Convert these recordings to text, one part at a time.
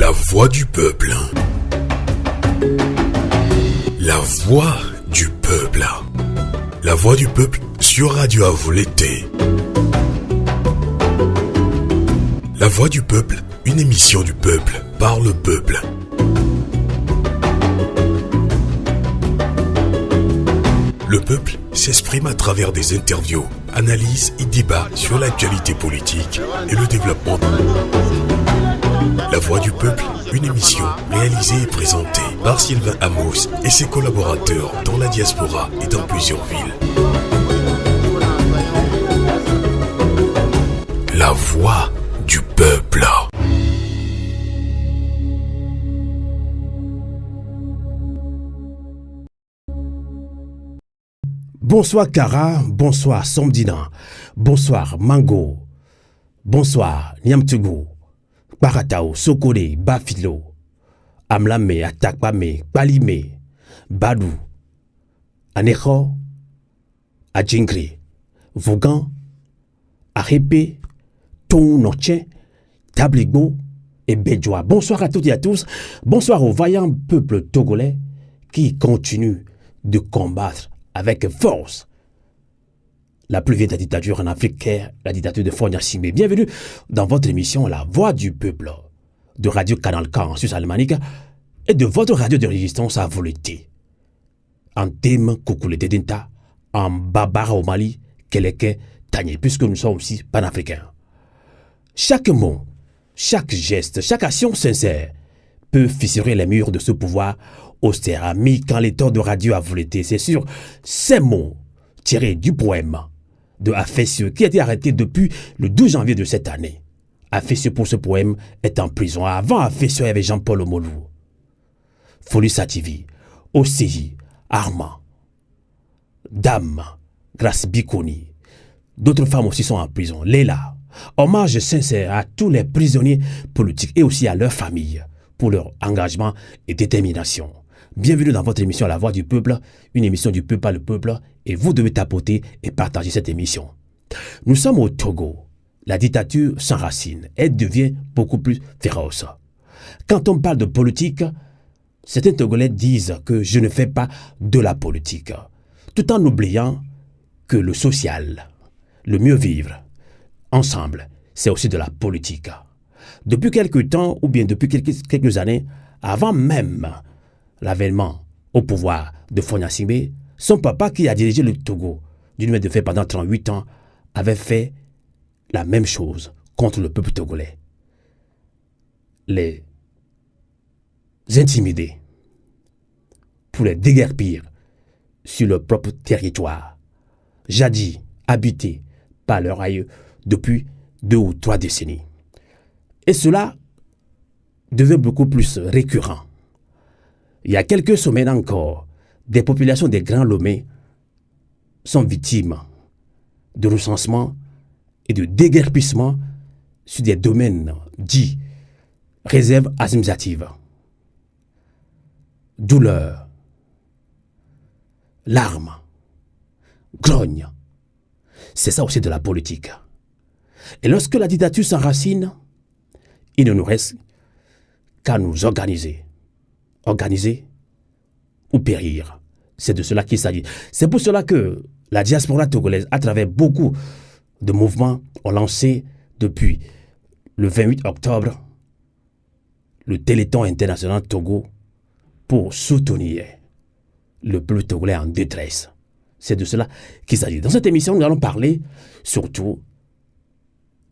La voix du peuple. La voix du peuple. La voix du peuple sur Radio Avou l'été. La voix du peuple, une émission du peuple, par le peuple. Le peuple s'exprime à travers des interviews, analyses et débats sur l'actualité politique et le développement. La voix du peuple, une émission réalisée et présentée par Sylvain Amos et ses collaborateurs dans la diaspora et dans plusieurs villes. La voix du peuple. Bonsoir Kara, bonsoir Somdina, bonsoir Mango, bonsoir Niamtougou, Paratao, Sokode, Bafilo, Amlame, Atakpame, Palime, Badou, Anejo, Adjingri, Vaugan, Arepe, Ton Noche, Tabligo et Bedjoa. Bonsoir à toutes et à tous, bonsoir au vaillant peuple togolais qui continue de combattre avec force la plus vieille dictature en Afrique qu'est la dictature de Faure Gnassingbé. Bienvenue dans votre émission La Voix du Peuple de Radio Canal K en Suisse alémanique et de votre radio de résistance à volonté. En thème Koukoulé Dinta, en Babara au Mali, Keleke, Tagné, puisque nous sommes aussi panafricains. Chaque mot, chaque geste, chaque action sincère peut fissurer les murs de ce pouvoir austère. Ami, quand l'état de radio a volé, c'est sur ces mots tirés du poème de Afessieux qui a été arrêté depuis le 12 janvier de cette année. Afessieux pour ce poème est en prison. Avant Afessieux, il y avait Jean-Paul Omolou, Folu Sativi, Oseyi, Armand, Dame, Grace Bikoni. D'autres femmes aussi sont en prison. Léla. Hommage sincère à tous les prisonniers politiques et aussi à leurs familles pour leur engagement et détermination. Bienvenue dans votre émission La Voix du Peuple, une émission du peuple par le peuple, et vous devez tapoter et partager cette émission. Nous sommes au Togo. La dictature s'enracine. Elle devient beaucoup plus féroce. Quand on parle de politique, certains Togolais disent que je ne fais pas de la politique, tout en oubliant que le social, le mieux vivre, ensemble, c'est aussi de la politique. Depuis quelques temps, ou bien depuis quelques années, avant même l'avènement au pouvoir de Faure Gnassingbé, son papa qui a dirigé le Togo d'une main de fer pendant 38 ans avait fait la même chose contre le peuple togolais. Les intimider pour les déguerpir sur leur propre territoire, jadis habité par leurs aïeux depuis 2 ou 3 décennies. Et cela devient beaucoup plus récurrent. Il y a quelques semaines encore, des populations des Grands Lomé sont victimes de recensement et de déguerpissement sur des domaines dits réserves administratives. Douleur, larmes, grogne. C'est ça aussi de la politique. Et lorsque la dictature s'enracine, il ne nous reste qu'à nous organiser. Organiser ou périr. C'est de cela qu'il s'agit. C'est pour cela que la diaspora togolaise, à travers beaucoup de mouvements, ont lancé depuis le 28 octobre le Téléthon international Togo pour soutenir le peuple togolais en détresse. C'est de cela qu'il s'agit. Dans cette émission, nous allons parler surtout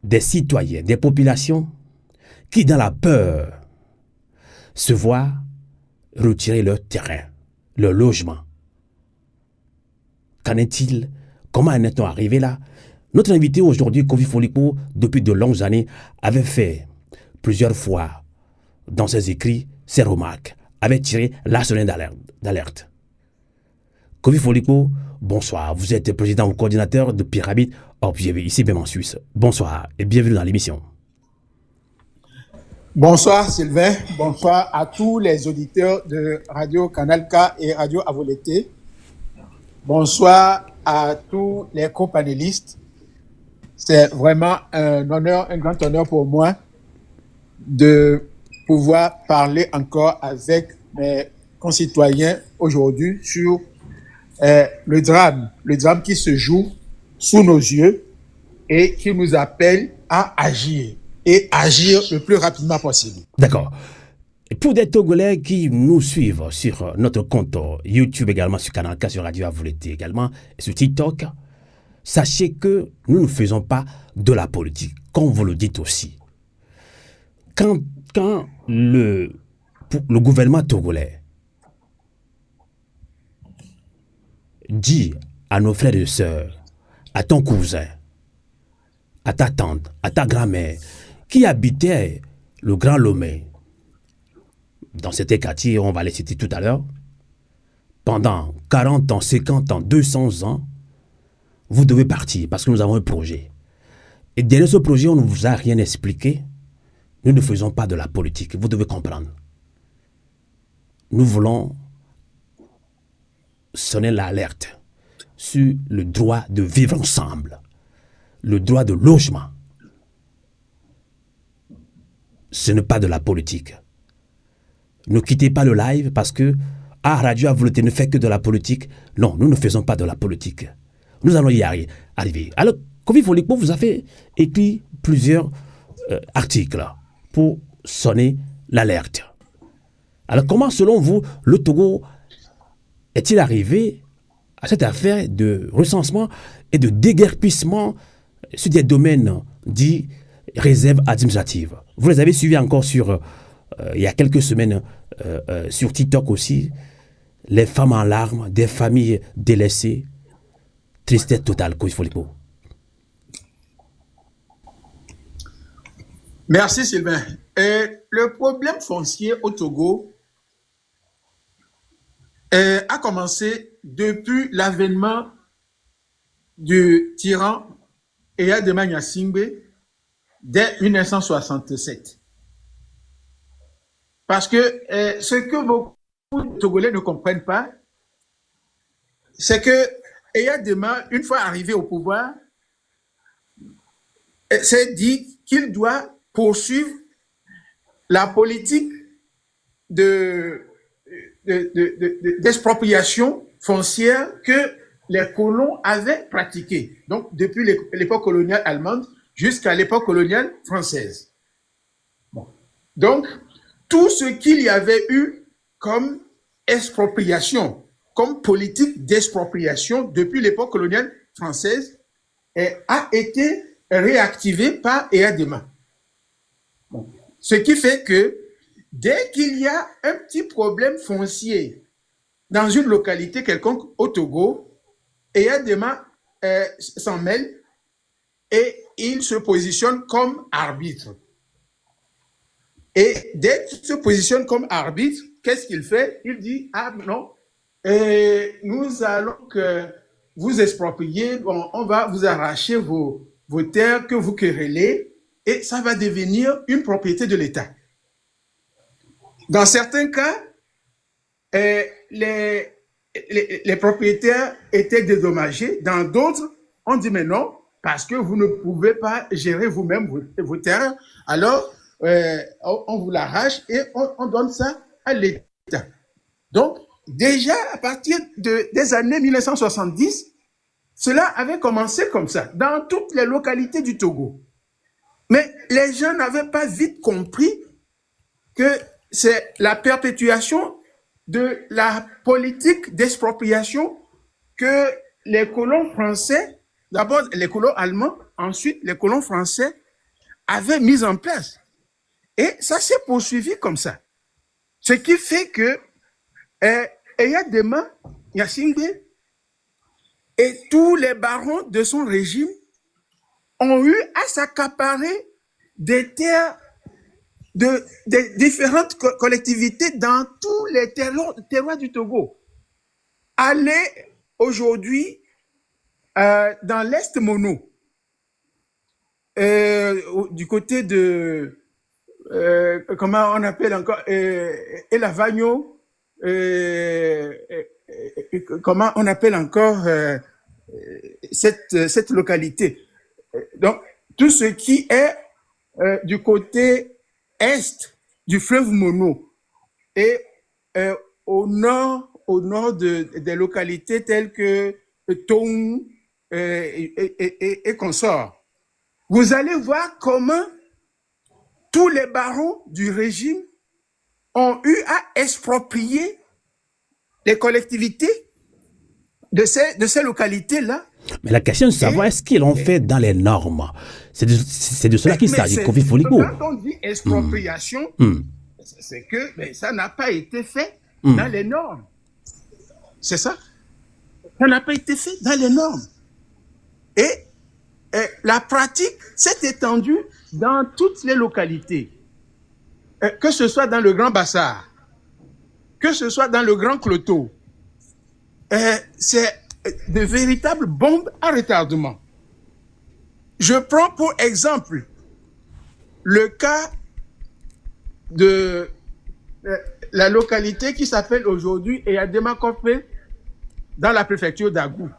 des citoyens, des populations qui, dans la peur, se voient retirer leur terrain, leur logement. Qu'en est-il? Comment en est-on arrivé là? Notre invité aujourd'hui, Kofi Foliko, depuis de longues années, avait fait plusieurs fois dans ses écrits, ses remarques, avait tiré la sonnette d'alerte. Kofi Foliko, bonsoir. Vous êtes président ou coordinateur de Pyramide Orpievé, ici même en Suisse. Bonsoir et bienvenue dans l'émission. Bonsoir Sylvain, bonsoir à tous les auditeurs de Radio Canal K et Radio Avou l'été. Bonsoir à tous les co-panélistes. C'est vraiment un honneur, un grand honneur pour moi de pouvoir parler encore avec mes concitoyens aujourd'hui sur le drame qui se joue sous nos yeux et qui nous appelle à agir et agir le plus rapidement possible. D'accord. Pour des Togolais qui nous suivent sur notre compte YouTube également, sur Canal K, sur Radio Avouleté également, et sur TikTok, sachez que nous ne faisons pas de la politique, comme vous le dites aussi. Quand le gouvernement togolais dit à nos frères et sœurs, à ton cousin, à ta tante, à ta grand-mère, qui habitait le Grand Lomé, dans cet quartier, on va les citer tout à l'heure, pendant 40 ans, 50 ans, 200 ans, vous devez partir parce que nous avons un projet. Et derrière ce projet, on ne vous a rien expliqué. Nous ne faisons pas de la politique. Vous devez comprendre. Nous voulons sonner l'alerte sur le droit de vivre ensemble, le droit de logement. Ce n'est pas de la politique. Ne quittez pas le live parce que Radio Avouleté ne fait que de la politique. Non, nous ne faisons pas de la politique. Nous allons y arriver. Alors, Kofi Folikpo vous a fait écrit plusieurs articles pour sonner l'alerte. Alors, comment, selon vous, le Togo est-il arrivé à cette affaire de recensement et de déguerpissement sur des domaines dits réserves administratives? Vous les avez suivis encore sur, il y a quelques semaines, sur TikTok aussi, les femmes en larmes, des familles délaissées, tristesse totale, Kofi Folikpo. Merci Sylvain. Le problème foncier au Togo a commencé depuis l'avènement du tyran Eyadema Gnassingbé dès 1967. Parce que ce que beaucoup de Togolais ne comprennent pas, c'est que Eyadema, une fois arrivé au pouvoir, s'est dit qu'il doit poursuivre la politique d'expropriation foncière que les colons avaient pratiquée. Donc, depuis l'époque coloniale allemande jusqu'à l'époque coloniale française. Bon. Donc, tout ce qu'il y avait eu comme expropriation, comme politique d'expropriation depuis l'époque coloniale française, a été réactivé par Eyadema. Bon. Ce qui fait que dès qu'il y a un petit problème foncier dans une localité quelconque au Togo, Eyadema s'en mêle et il se positionne comme arbitre. Et dès qu'il se positionne comme arbitre, qu'est-ce qu'il fait? Il dit, ah non, nous allons que vous exproprier, bon, on va vous arracher vos terres que vous querellez et ça va devenir une propriété de l'État. Dans certains cas, les propriétaires étaient dédommagés. Dans d'autres, on dit mais non, parce que vous ne pouvez pas gérer vous-même vos terres. Alors, on vous l'arrache et on donne ça à l'État. Donc, déjà à partir des années 1970, cela avait commencé comme ça, dans toutes les localités du Togo. Mais les gens n'avaient pas vite compris que c'est la perpétuation de la politique d'expropriation que les colons français, d'abord les colons allemands, ensuite les colons français, avaient mis en place. Et ça s'est poursuivi comme ça. Ce qui fait que Eyadema Gnassingbé et tous les barons de son régime ont eu à s'accaparer des terres de différentes collectivités dans tous les terroirs du Togo. Allez aujourd'hui dans l'Est Mono, du côté de comment on appelle encore Elavagno, comment on appelle encore cette localité. Donc tout ce qui est du côté est du fleuve Mono et au nord des localités telles que Tong et consorts. Vous allez voir comment tous les barons du régime ont eu à exproprier les collectivités de ces localités-là. Mais la question est de savoir, est-ce qu'ils l'ont fait dans les normes? C'est de cela qu'il s'agit, Kofi Foligo. Quand on dit expropriation, c'est que ça n'a pas été fait dans les normes. C'est ça. Ça n'a pas été fait dans les normes. Et la pratique s'est étendue dans toutes les localités. Que ce soit dans le Grand Bassard, que ce soit dans le Grand Cloto, c'est de véritables bombes à retardement. Je prends pour exemple le cas de la localité qui s'appelle aujourd'hui Eyadema Kopé dans la préfecture d'Agou.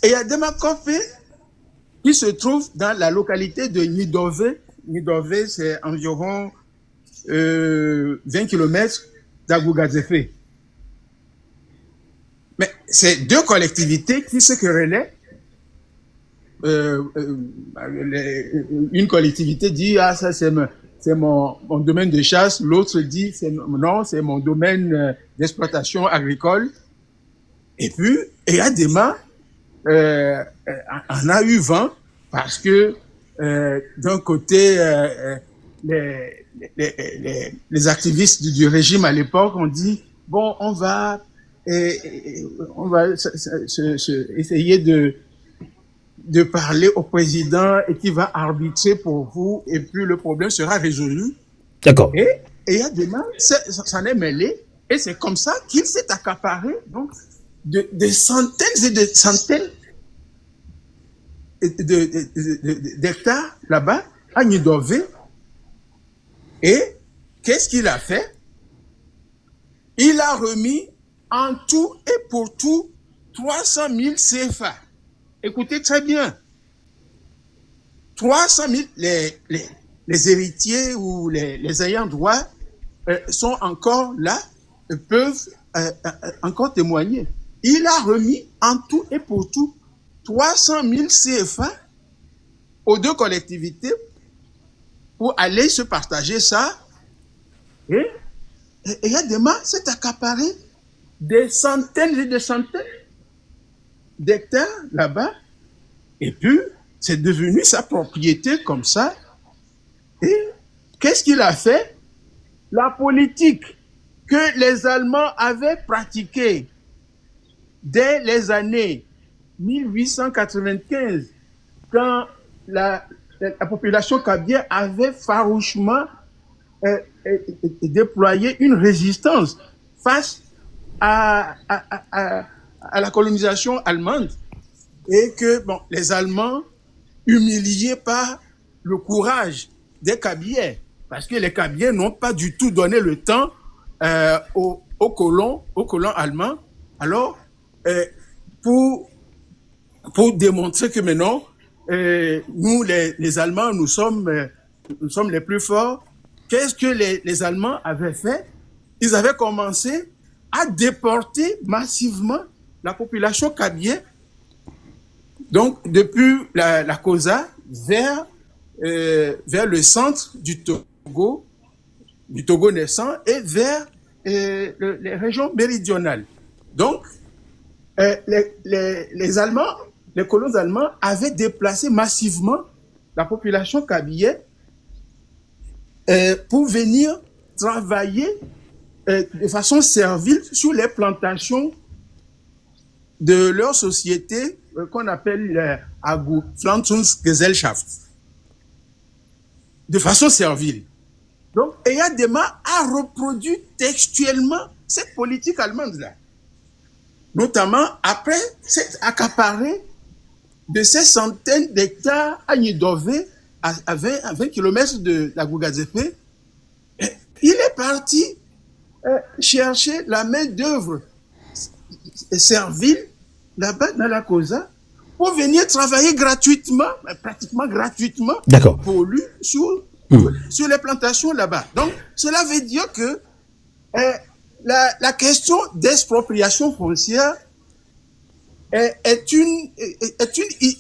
Eyadema Kopé qui se trouve dans la localité de Nidové. Nidové, c'est environ 20 km d'Agou-Gazefé. Mais c'est deux collectivités qui se querellaient. Une collectivité dit « Ah, ça c'est mon domaine de chasse », l'autre dit « Non, c'est mon domaine d'exploitation agricole ». Et puis, Eyadema en a eu vent parce que d'un côté, les activistes du régime à l'époque ont dit « Bon, on va essayer de parler au président et qui va arbitrer pour vous et puis le problème sera résolu. » D'accord. Et Eyadema s'en est mêlé et c'est comme ça qu'il s'est accaparé donc de centaines et de centaines d'hectares là-bas à Nidové. Et qu'est-ce qu'il a fait? Il a remis en tout et pour tout 300 000 CFA. Écoutez très bien. 300 000, les héritiers ou les ayants droit sont encore là, peuvent encore témoigner. Il a remis en tout et pour tout 300 000 CFA aux deux collectivités pour aller se partager ça. Et Eyadema s'est accaparé des centaines et des centaines d'hectares là-bas. Et puis, c'est devenu sa propriété comme ça. Et qu'est-ce qu'il a fait? La politique que les Allemands avaient pratiquée dès les années 1895, quand la population kabylie avait farouchement déployé une résistance face à la colonisation allemande, et que les Allemands, humiliés par le courage des Kabyliens, parce que les Kabyliens n'ont pas du tout donné le temps aux colons allemands. Alors, pour démontrer que maintenant, nous, les Allemands, nous sommes les plus forts, qu'est-ce que les Allemands avaient fait? Ils avaient commencé à déporter massivement la population kabylie, donc depuis la Kosa vers le centre du Togo naissant, et vers les régions méridionales. Donc, les Allemands, les colons allemands avaient déplacé massivement la population kabylie pour venir travailler de façon servile sur les plantations de leur société qu'on appelle Agou Pflanzungsgesellschaft, de façon servile. Donc, Eyadema a reproduit textuellement cette politique allemande-là, notamment après s'être accaparé de ces centaines d'hectares à Nidové, à 20 km de la Gougazefe. Il est parti chercher la main-d'œuvre servile là-bas dans la Kosa pour venir travailler gratuitement, pratiquement gratuitement, pour lui sur sur les plantations là-bas. Donc, cela veut dire que la question d'expropriation foncière est une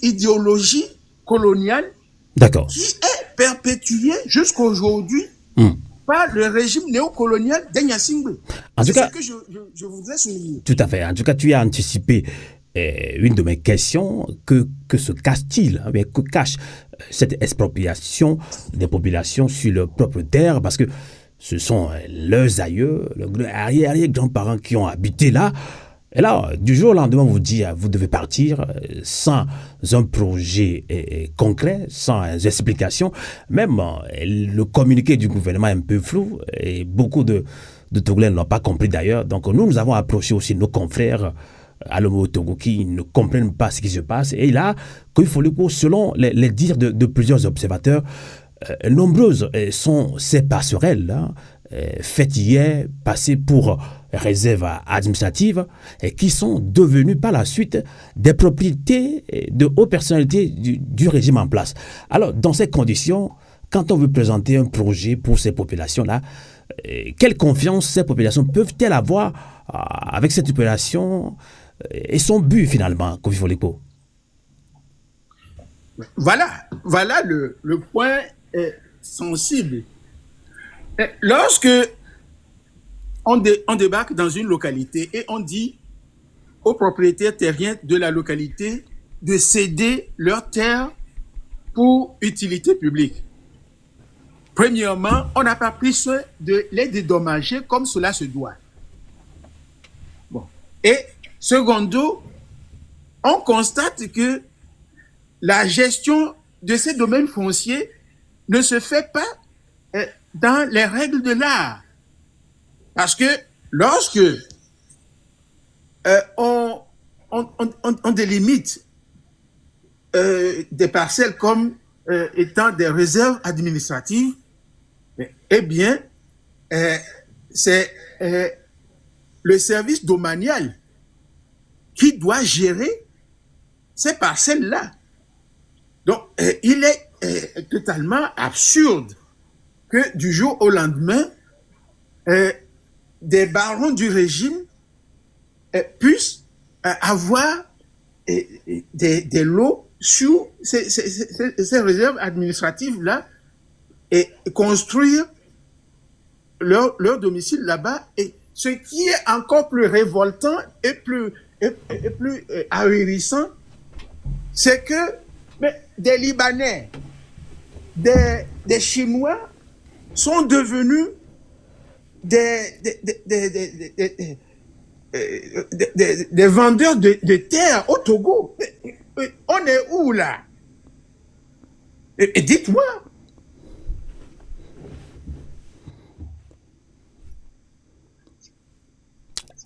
idéologie coloniale qui est perpétuée jusqu'à aujourd'hui par le régime néocolonial d'Enyasingbe. C'est ce que je voudrais souligner. Tout à fait. En tout cas, tu as anticipé une de mes questions. Que se cache-t-il, que cache cette expropriation des populations sur leur propre terre? Parce que ce sont leurs aïeux, leurs arrière-grands-parents qui ont habité là. Et là, du jour au lendemain, on vous dit, vous devez partir sans un projet concret, sans explication. Même le communiqué du gouvernement est un peu flou et beaucoup de Togolais ne l'ont pas compris d'ailleurs. Donc nous avons approché aussi nos confrères à l'Omo Togo qui ne comprennent pas ce qui se passe. Et là, qu'il faut selon les dires de plusieurs observateurs, nombreuses sont ces passerelles là, faites hier, passées pour réserves administratives, et qui sont devenues par la suite des propriétés de hautes personnalités du régime en place. Alors, dans ces conditions, quand on veut présenter un projet pour ces populations-là, quelle confiance ces populations peuvent-elles avoir avec cette opération et son but finalement, Kofi Foliko? Voilà le point sensible. Lorsque on débarque dans une localité et on dit aux propriétaires terriens de la localité de céder leurs terres pour utilité publique. Premièrement, on n'a pas pris soin de les dédommager comme cela se doit. Bon. Et secondo, on constate que la gestion de ces domaines fonciers ne se fait pas dans les règles de l'art. Parce que lorsque on délimite des parcelles comme étant des réserves administratives, eh bien, c'est le service domanial qui doit gérer ces parcelles-là. Donc, il est totalement absurde que du jour au lendemain, des barons du régime puissent avoir des lots sur ces réserves administratives-là et construire leur domicile là-bas. Et ce qui est encore plus révoltant et plus ahurissant, c'est que des Libanais, des Chinois sont devenus des vendeurs de terre au Togo. On est où là? Et dites-moi.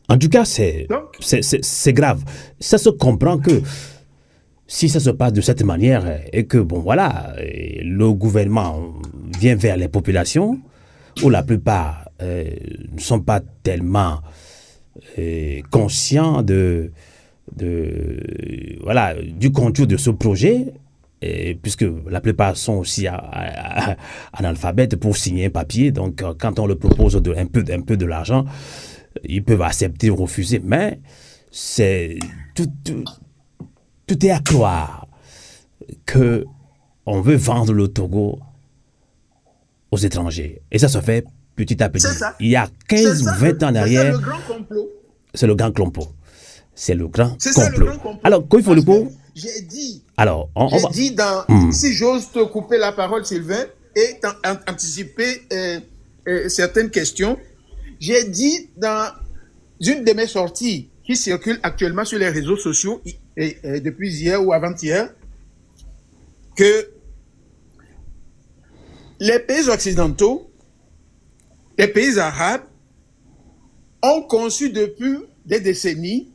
En tout cas, c'est grave. Ça se comprend que si ça se passe de cette manière et que, bon, voilà, le gouvernement vient vers les populations, où la plupart ne sont pas tellement conscients voilà, du contour de ce projet, puisque la plupart sont aussi analphabètes pour signer un papier. Donc, quand on leur propose un peu de l'argent, ils peuvent accepter ou refuser. Mais c'est tout est à croire qu'on veut vendre le Togo aux étrangers. Et ça se fait petit à petit. Il y a 15-20 ans en arrière. C'est le grand complot. C'est le grand complot. C'est le grand complot. Ça, le grand complot. Alors, quand il faut le coup. J'ai dit. Alors, dit si j'ose te couper la parole, Sylvain, et anticiper certaines questions, j'ai dit dans une de mes sorties qui circule actuellement sur les réseaux sociaux depuis hier ou avant-hier, que les pays occidentaux, les pays arabes, ont conçu depuis des décennies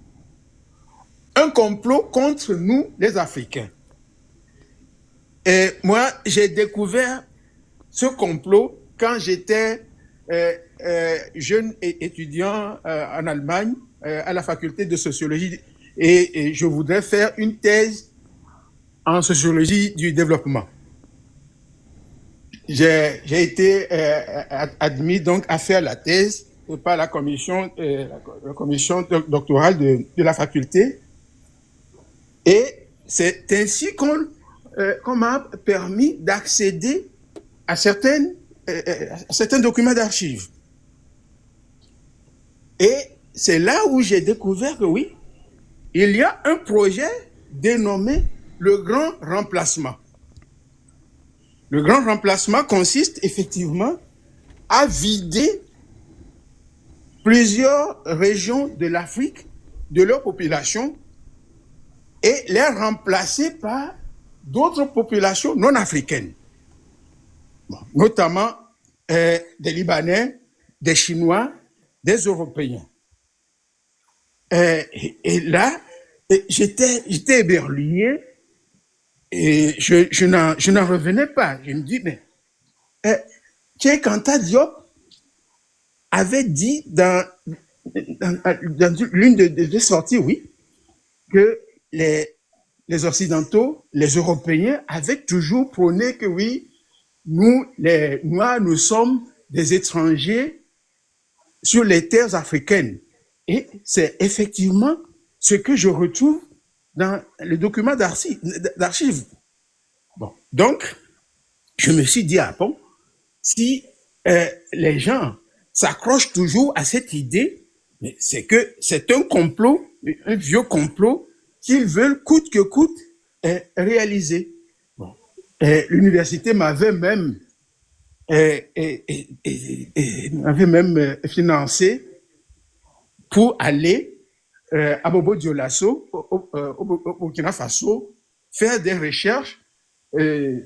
un complot contre nous, les Africains. Et moi, j'ai découvert ce complot quand j'étais jeune étudiant en Allemagne à la faculté de sociologie et je voudrais faire une thèse en sociologie du développement. j'ai été admis donc à faire la thèse par la commission doctorale de la faculté. Et c'est ainsi qu'on m'a permis d'accéder à certains documents d'archives. Et c'est là où j'ai découvert que oui, il y a un projet dénommé le Grand Remplacement. Le Grand Remplacement consiste effectivement à vider plusieurs régions de l'Afrique de leur population et les remplacer par d'autres populations non africaines, notamment des Libanais, des Chinois, des Européens. Et là, j'étais éberlué et je n'en revenais pas. Je me dis, mais Cheikh Anta Diop avait dit dans l'une des sorties, oui, que les Occidentaux, les Européens avaient toujours prôné que oui, nous, les Noirs, nous sommes des étrangers sur les terres africaines. Et c'est effectivement ce que je retrouve dans le document d'archives. Bon, donc, je me suis dit, ah bon, si les gens s'accrochent toujours à cette idée, c'est que c'est un complot, un vieux complot qu'ils veulent coûte que coûte réaliser. Bon. L'université m'avait même financé pour aller à Bobo Dioulasso, au Burkina Faso, faire des recherches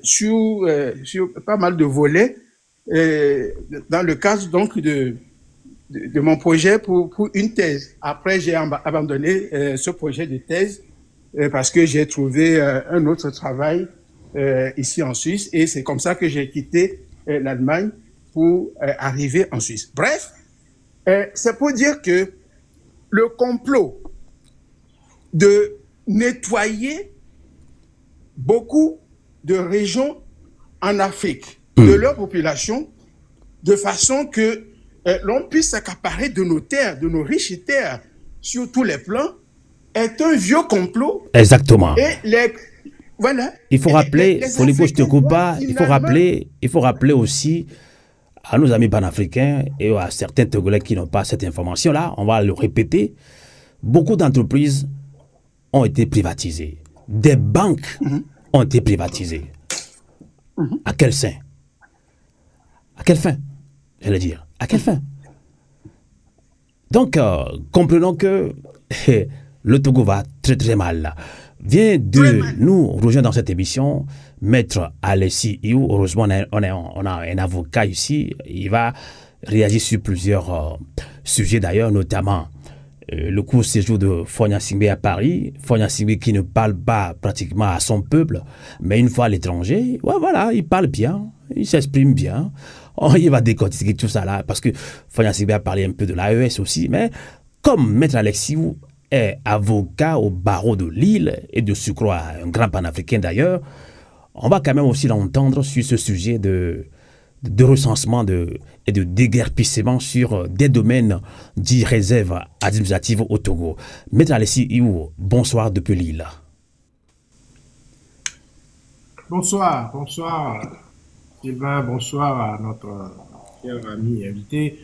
sur pas mal de volets dans le cadre donc de mon projet pour une thèse. Après, j'ai abandonné ce projet de thèse parce que j'ai trouvé un autre travail ici en Suisse et c'est comme ça que j'ai quitté l'Allemagne pour arriver en Suisse. Bref, c'est pour dire que le complot de nettoyer beaucoup de régions en Afrique de leur population de façon que l'on puisse s'accaparer de nos terres, de nos riches terres sur tous les plans, est un vieux complot. Exactement. Et voilà. Il faut rappeler, Folipo, je te coupe pas, il faut rappeler aussi à nos amis panafricains et à certains Togolais qui n'ont pas cette information-là, on va le répéter, beaucoup d'entreprises ont été privatisées. Des banques ont été privatisées. À quel sein? À quelle fin? J'allais dire. À quelle fin? Donc, comprenons que le Togo va très très mal. Vient de nous rejoindre dans cette émission Maître Alessi Iou. Heureusement, on a un avocat ici. Il va réagir sur plusieurs sujets d'ailleurs, notamment le court séjour de Fogna Singbe à Paris. Fogna Singbe qui ne parle pas pratiquement à son peuple, mais une fois à l'étranger, ouais, voilà, il parle bien, il s'exprime bien. Il va décortiquer tout ça là, parce que Fogna Singbe a parlé un peu de l'AES aussi, mais comme Maître Alessi Iou est avocat au barreau de Lille et de surcroît un grand panafricain d'ailleurs, on va quand même aussi l'entendre sur ce sujet de recensement et de déguerpissement sur des domaines dits réserves administratives au Togo. Maître Alessi Iou, bonsoir depuis Lille. Bonsoir Sylvain, bonsoir à notre cher ami invité.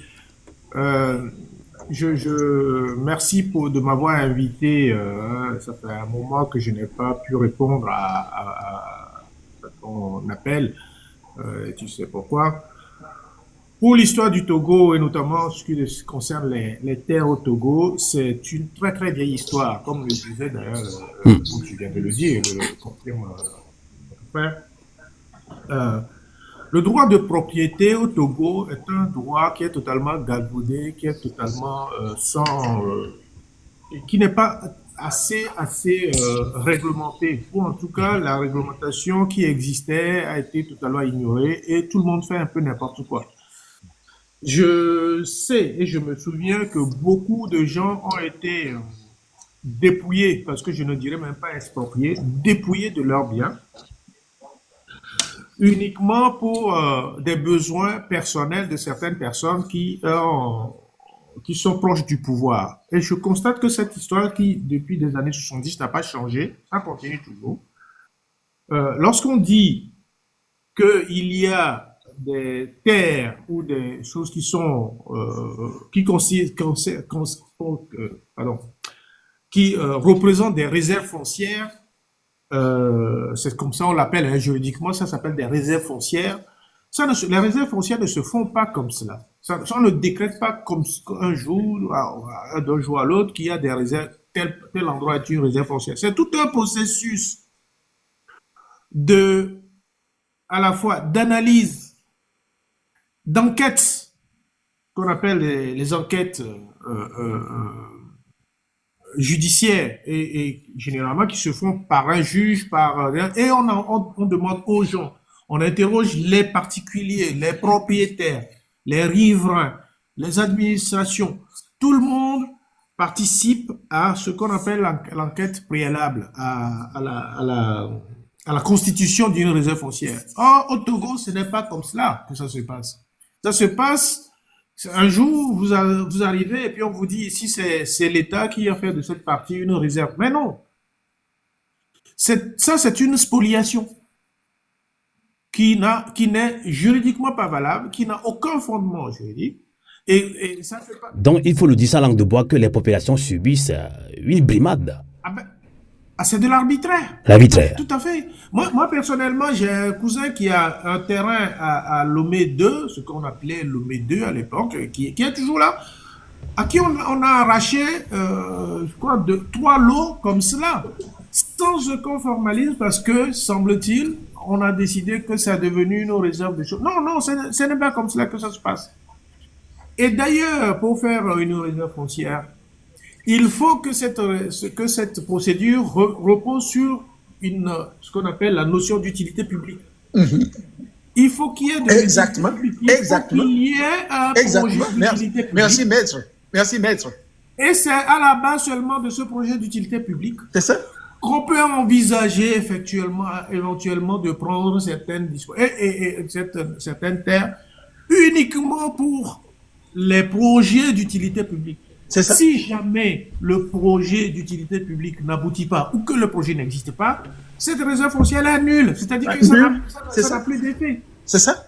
Merci de m'avoir invité. Ça fait un moment que je n'ai pas pu répondre à ton appel. Tu sais pourquoi. Pour l'histoire du Togo et notamment ce qui concerne les terres au Togo, c'est une très très vieille histoire, comme le disait d'ailleurs, comme tu viens de le dire, le confirme notre frère. Le droit de propriété au Togo est un droit qui est totalement galvaudé, qui est totalement qui n'est pas assez réglementé. Ou en tout cas, la réglementation qui existait a été totalement ignorée et tout le monde fait un peu n'importe quoi. Je sais et je me souviens que beaucoup de gens ont été dépouillés, parce que je ne dirais même pas expropriés, dépouillés de leurs biens. uniquement pour des besoins personnels de certaines personnes qui sont proches du pouvoir. Et je constate que cette histoire qui, depuis des années 70, n'a pas changé, ça continue toujours. Lorsqu'on dit qu'il y a des terres ou des choses qui sont qui représentent des réserves foncières, c'est comme ça on l'appelle, hein, juridiquement, ça s'appelle des réserves foncières. Les réserves foncières ne se font pas comme cela. Ça ne décrète pas comme un jour, d'un jour à l'autre, qu'il y a des réserves, tel endroit est une réserve foncière. C'est tout un processus à la fois d'analyse, d'enquête, qu'on appelle les enquêtes judiciaires et généralement qui se font par un juge, et on demande aux gens, on interroge les particuliers, les propriétaires, les riverains, les administrations. Tout le monde participe à ce qu'on appelle l'enquête préalable à la constitution d'une réserve foncière. Or, au Togo, ce n'est pas comme cela que ça se passe. Ça se passe, un jour, vous arrivez et puis on vous dit ici, c'est l'État qui a fait de cette partie une réserve. Mais non. Ça, c'est une spoliation qui n'est juridiquement pas valable, qui n'a aucun fondement juridique. Et ça fait pas... Donc, il faut le dire ça langue de bois que les populations subissent une brimade. C'est de l'arbitraire. L'arbitraire. Tout à fait. Moi, personnellement, j'ai un cousin qui a un terrain à Lomé 2, ce qu'on appelait Lomé 2 à l'époque, qui est toujours là, à qui on a arraché, je crois, 3 lots comme cela, sans aucun formalisme, parce que, semble-t-il, on a décidé que ça est devenu une réserve de choses. Non, ce n'est pas comme cela que ça se passe. Et d'ailleurs, pour faire une réserve foncière, il faut que cette procédure repose sur ce qu'on appelle la notion d'utilité publique. Mm-hmm. Il faut qu'il y ait de Exactement. Exactement. Il y ait un projet d'utilité publique. Merci, maître. Merci, maître. Et c'est à la base seulement de ce projet d'utilité publique qu'on peut envisager éventuellement de prendre certaines terres uniquement pour les projets d'utilité publique. Si jamais le projet d'utilité publique n'aboutit pas ou que le projet n'existe pas, cette réserve foncière est nulle. C'est-à-dire que ça n'a plus d'effet. C'est ça.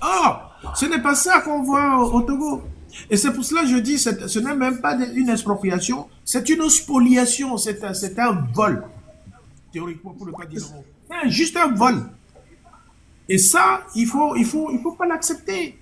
Or, ce n'est pas ça qu'on voit au Togo. Et c'est pour cela que je dis, ce n'est même pas une expropriation, c'est une spoliation, c'est un vol. Théoriquement, pour ne pas dire le mot. C'est juste un vol. Et ça, il faut pas l'accepter.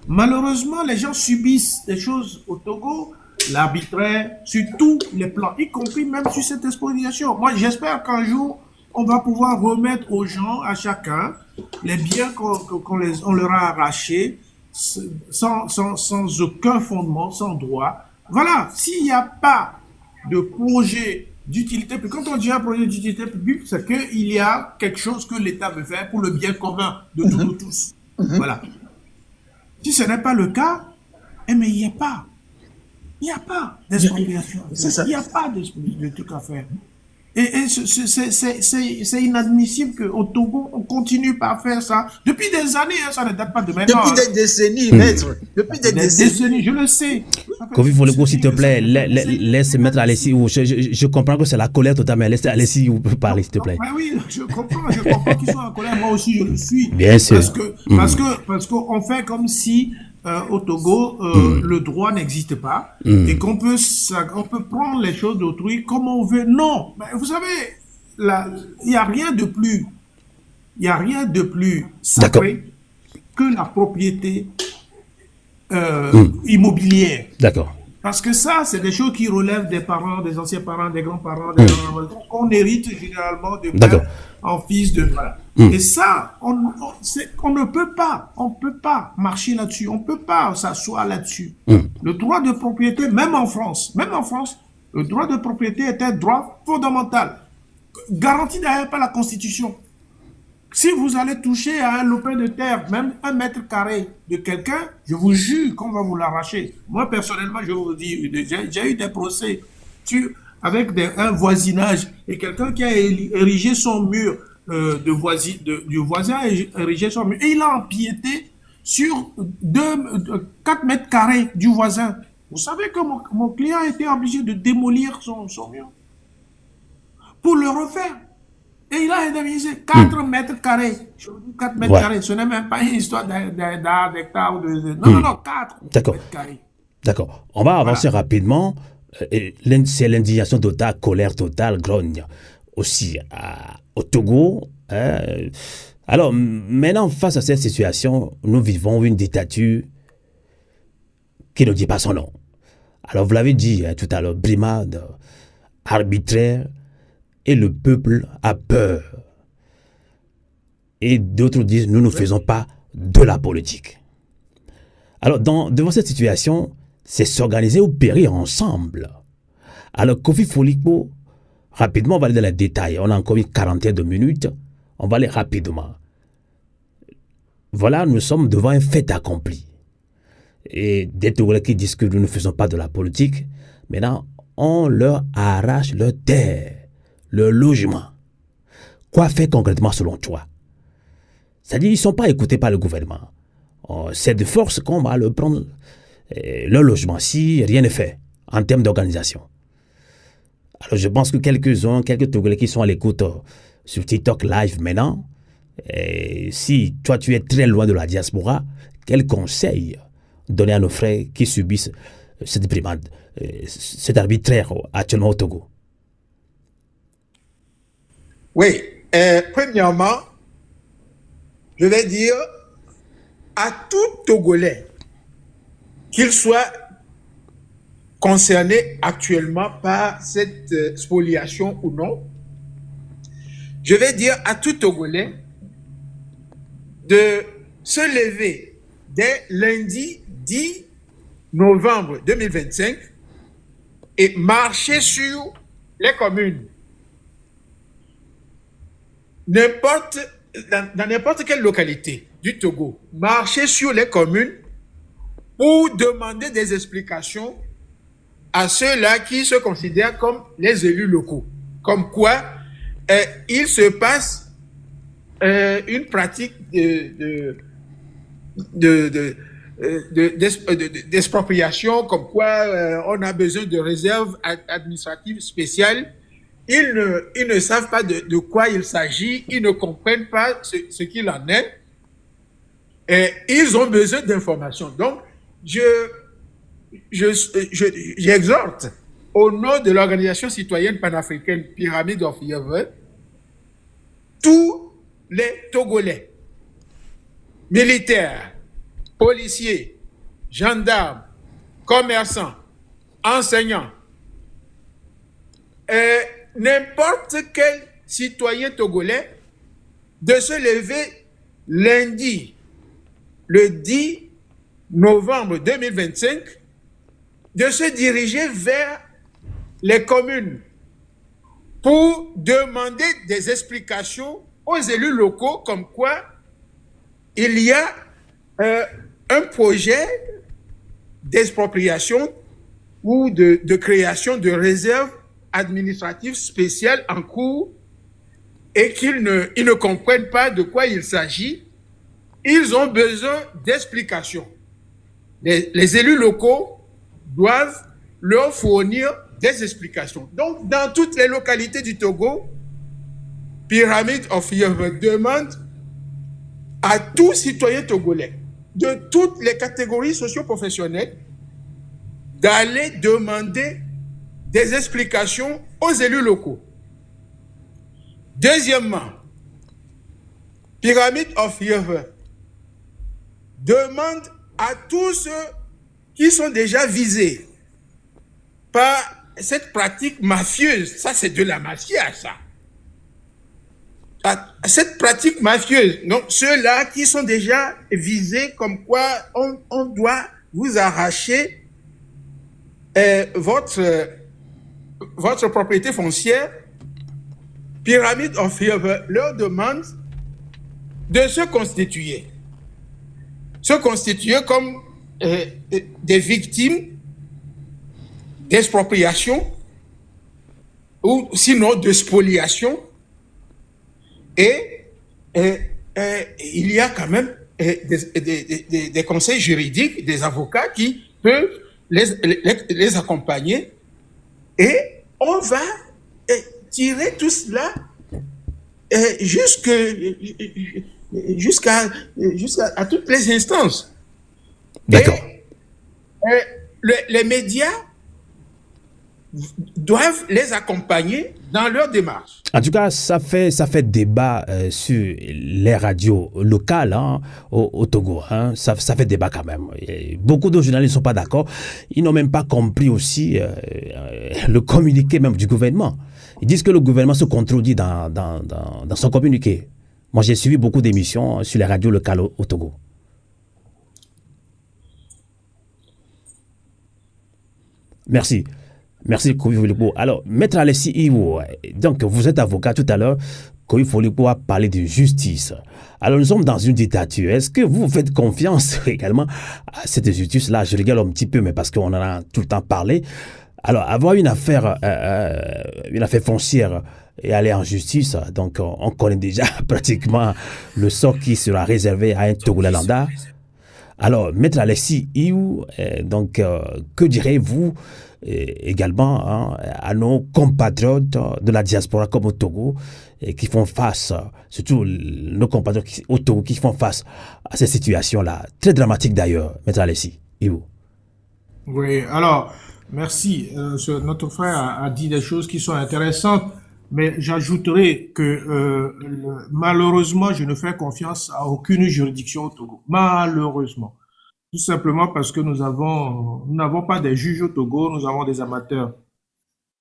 Malheureusement, les gens subissent des choses au Togo, l'arbitraire, sur tous les plans, y compris même sur cette expropriation. Moi, j'espère qu'un jour, on va pouvoir remettre aux gens, à chacun, les biens qu'on leur a arrachés, sans aucun fondement, sans droit. Voilà, s'il n'y a pas de projet d'utilité publique, quand on dit un projet d'utilité publique, c'est qu'il y a quelque chose que l'État veut faire pour le bien commun de nous tous. Voilà. Si ce n'est pas le cas, mais il n'y a pas d'expropriation. Il n'y a pas de truc à faire. Et c'est inadmissible qu'au Togo, on continue par faire ça. Depuis des années, ça ne date pas de maintenant. Depuis des décennies, maître. Depuis des décennies, je le sais. Kofi Folego, s'il te plaît, laisse maître Alessi. Je comprends que c'est la colère totale, mais laisse Alessi parler, s'il te plaît. Oui, je comprends qu'ils soient en colère. Moi aussi, je le suis. Bien sûr. Parce qu'on fait comme si au Togo, le droit n'existe pas et qu'on peut prendre les choses d'autrui comme on veut. Non, mais vous savez, il n'y a rien de plus sacré que la propriété immobilière. D'accord. Parce que ça, c'est des choses qui relèvent des parents, des anciens parents, des grands-parents, qu'on hérite généralement de père en fils de... Voilà. Et ça, on ne peut pas marcher là-dessus, on ne peut pas s'asseoir là-dessus. Le droit de propriété, même en France, le droit de propriété est un droit fondamental, garanti d'ailleurs par la Constitution. Si vous allez toucher à un lopin de terre, même 1 mètre carré de quelqu'un, je vous jure qu'on va vous l'arracher. Moi, personnellement, je vous dis, j'ai eu des procès avec un voisinage et quelqu'un qui a érigé son mur du voisin érigé sur mur. Et il a empiété sur 4 mètres carrés du voisin. Vous savez que mon client a été obligé de démolir son mur pour le refaire. Et il a indemnisé 4 mètres carrés. 4 mètres carrés, ce n'est même pas une histoire d'hectare ou de... Non, 4 mètres carrés. D'accord. On va avancer rapidement. C'est l'indignation totale, colère totale, grogne aussi au Togo. Alors, maintenant, face à cette situation, nous vivons une dictature qui ne dit pas son nom. Alors, vous l'avez dit tout à l'heure, brimade, arbitraire, et le peuple a peur. Et d'autres disent, nous ne faisons pas de la politique. Alors, devant cette situation, c'est s'organiser ou périr ensemble. Alors, Kofi Folikpo, rapidement, on va aller dans les détails. On a encore une quarantaine de minutes. On va aller rapidement. Voilà, nous sommes devant un fait accompli. Et des Togolais qui disent que nous ne faisons pas de la politique, maintenant, on leur arrache leur terre, leur logement. Quoi faire concrètement selon toi? C'est-à-dire, ils ne sont pas écoutés par le gouvernement. C'est de force qu'on va leur prendre leur logement si rien n'est fait en termes d'organisation. Alors, je pense que quelques Togolais qui sont à l'écoute sur TikTok Live maintenant, si toi tu es très loin de la diaspora, quel conseil donner à nos frères qui subissent cette brimade, cet arbitraire actuellement au Togo? Oui, premièrement, je vais dire à tout Togolais, qu'il soit concerné actuellement par cette spoliation ou non, je vais dire à tout Togolais de se lever dès lundi 10 novembre 2025 et marcher sur les communes. Dans n'importe quelle localité du Togo, marcher sur les communes pour demander des explications à ceux-là qui se considèrent comme les élus locaux. Comme quoi, il se passe une pratique d'expropriation, comme quoi on a besoin de réserves administratives spéciales. Ils ne savent pas de quoi il s'agit, ils ne comprennent pas ce qu'il en est. Et ils ont besoin d'informations. Donc, j'exhorte au nom de l'organisation citoyenne panafricaine Pyramid of Yeovil, tous les Togolais, militaires, policiers, gendarmes, commerçants, enseignants, n'importe quel citoyen togolais de se lever lundi, le 10 novembre 2025, de se diriger vers les communes pour demander des explications aux élus locaux comme quoi il y a un projet d'expropriation ou de création de réserves administratives spéciales en cours et qu'ils ne comprennent pas de quoi il s'agit. Ils ont besoin d'explications. Les élus locaux doivent leur fournir des explications. Donc, dans toutes les localités du Togo, Pyramid of Yeovil demande à tous citoyens togolais de toutes les catégories socio-professionnelles d'aller demander des explications aux élus locaux. Deuxièmement, Pyramid of Yeovil demande à tous ceux qui sont déjà visés par cette pratique mafieuse, ça c'est de la mafia, ça. Cette pratique mafieuse, donc ceux-là qui sont déjà visés comme quoi on doit vous arracher votre propriété foncière, Pyramid of Yeovil leur demande de se constituer comme des victimes d'expropriation ou sinon de spoliation et il y a quand même des conseils juridiques, des avocats qui peuvent les accompagner, et on va tirer tout cela jusqu'à toutes les instances. D'accord. Et les médias doivent les accompagner dans leur démarche. En tout cas, ça fait débat sur les radios locales au Togo. Ça fait débat quand même. Et beaucoup de journalistes ne sont pas d'accord. Ils n'ont même pas compris aussi le communiqué même du gouvernement. Ils disent que le gouvernement se contredit dans son communiqué. Moi, j'ai suivi beaucoup d'émissions sur les radios locales au Togo. Merci. Merci, Kofi Folipo. Alors, Maître Alessi Iwo, donc vous êtes avocat tout à l'heure. Kofi Folipo a parlé de justice. Alors, nous sommes dans une dictature. Est-ce que vous faites confiance également à cette justice-là? Je regarde un petit peu, mais parce qu'on en a tout le temps parlé. Alors, avoir une affaire foncière et aller en justice, donc on connaît déjà pratiquement le sort qui sera réservé à un Togolais lambda. Alors, Maître Alessi Iwo, donc, que direz-vous également à nos compatriotes de la diaspora comme au Togo qui font face, surtout nos compatriotes au Togo qui font face à ces situations-là, très dramatiques d'ailleurs, Maître Alessi Iwo? Oui, alors, merci. Notre frère a dit des choses qui sont intéressantes, mais j'ajouterai que malheureusement, je ne fais confiance à aucune juridiction au Togo. Malheureusement. Tout simplement parce que nous n'avons pas des juges au Togo, nous avons des amateurs.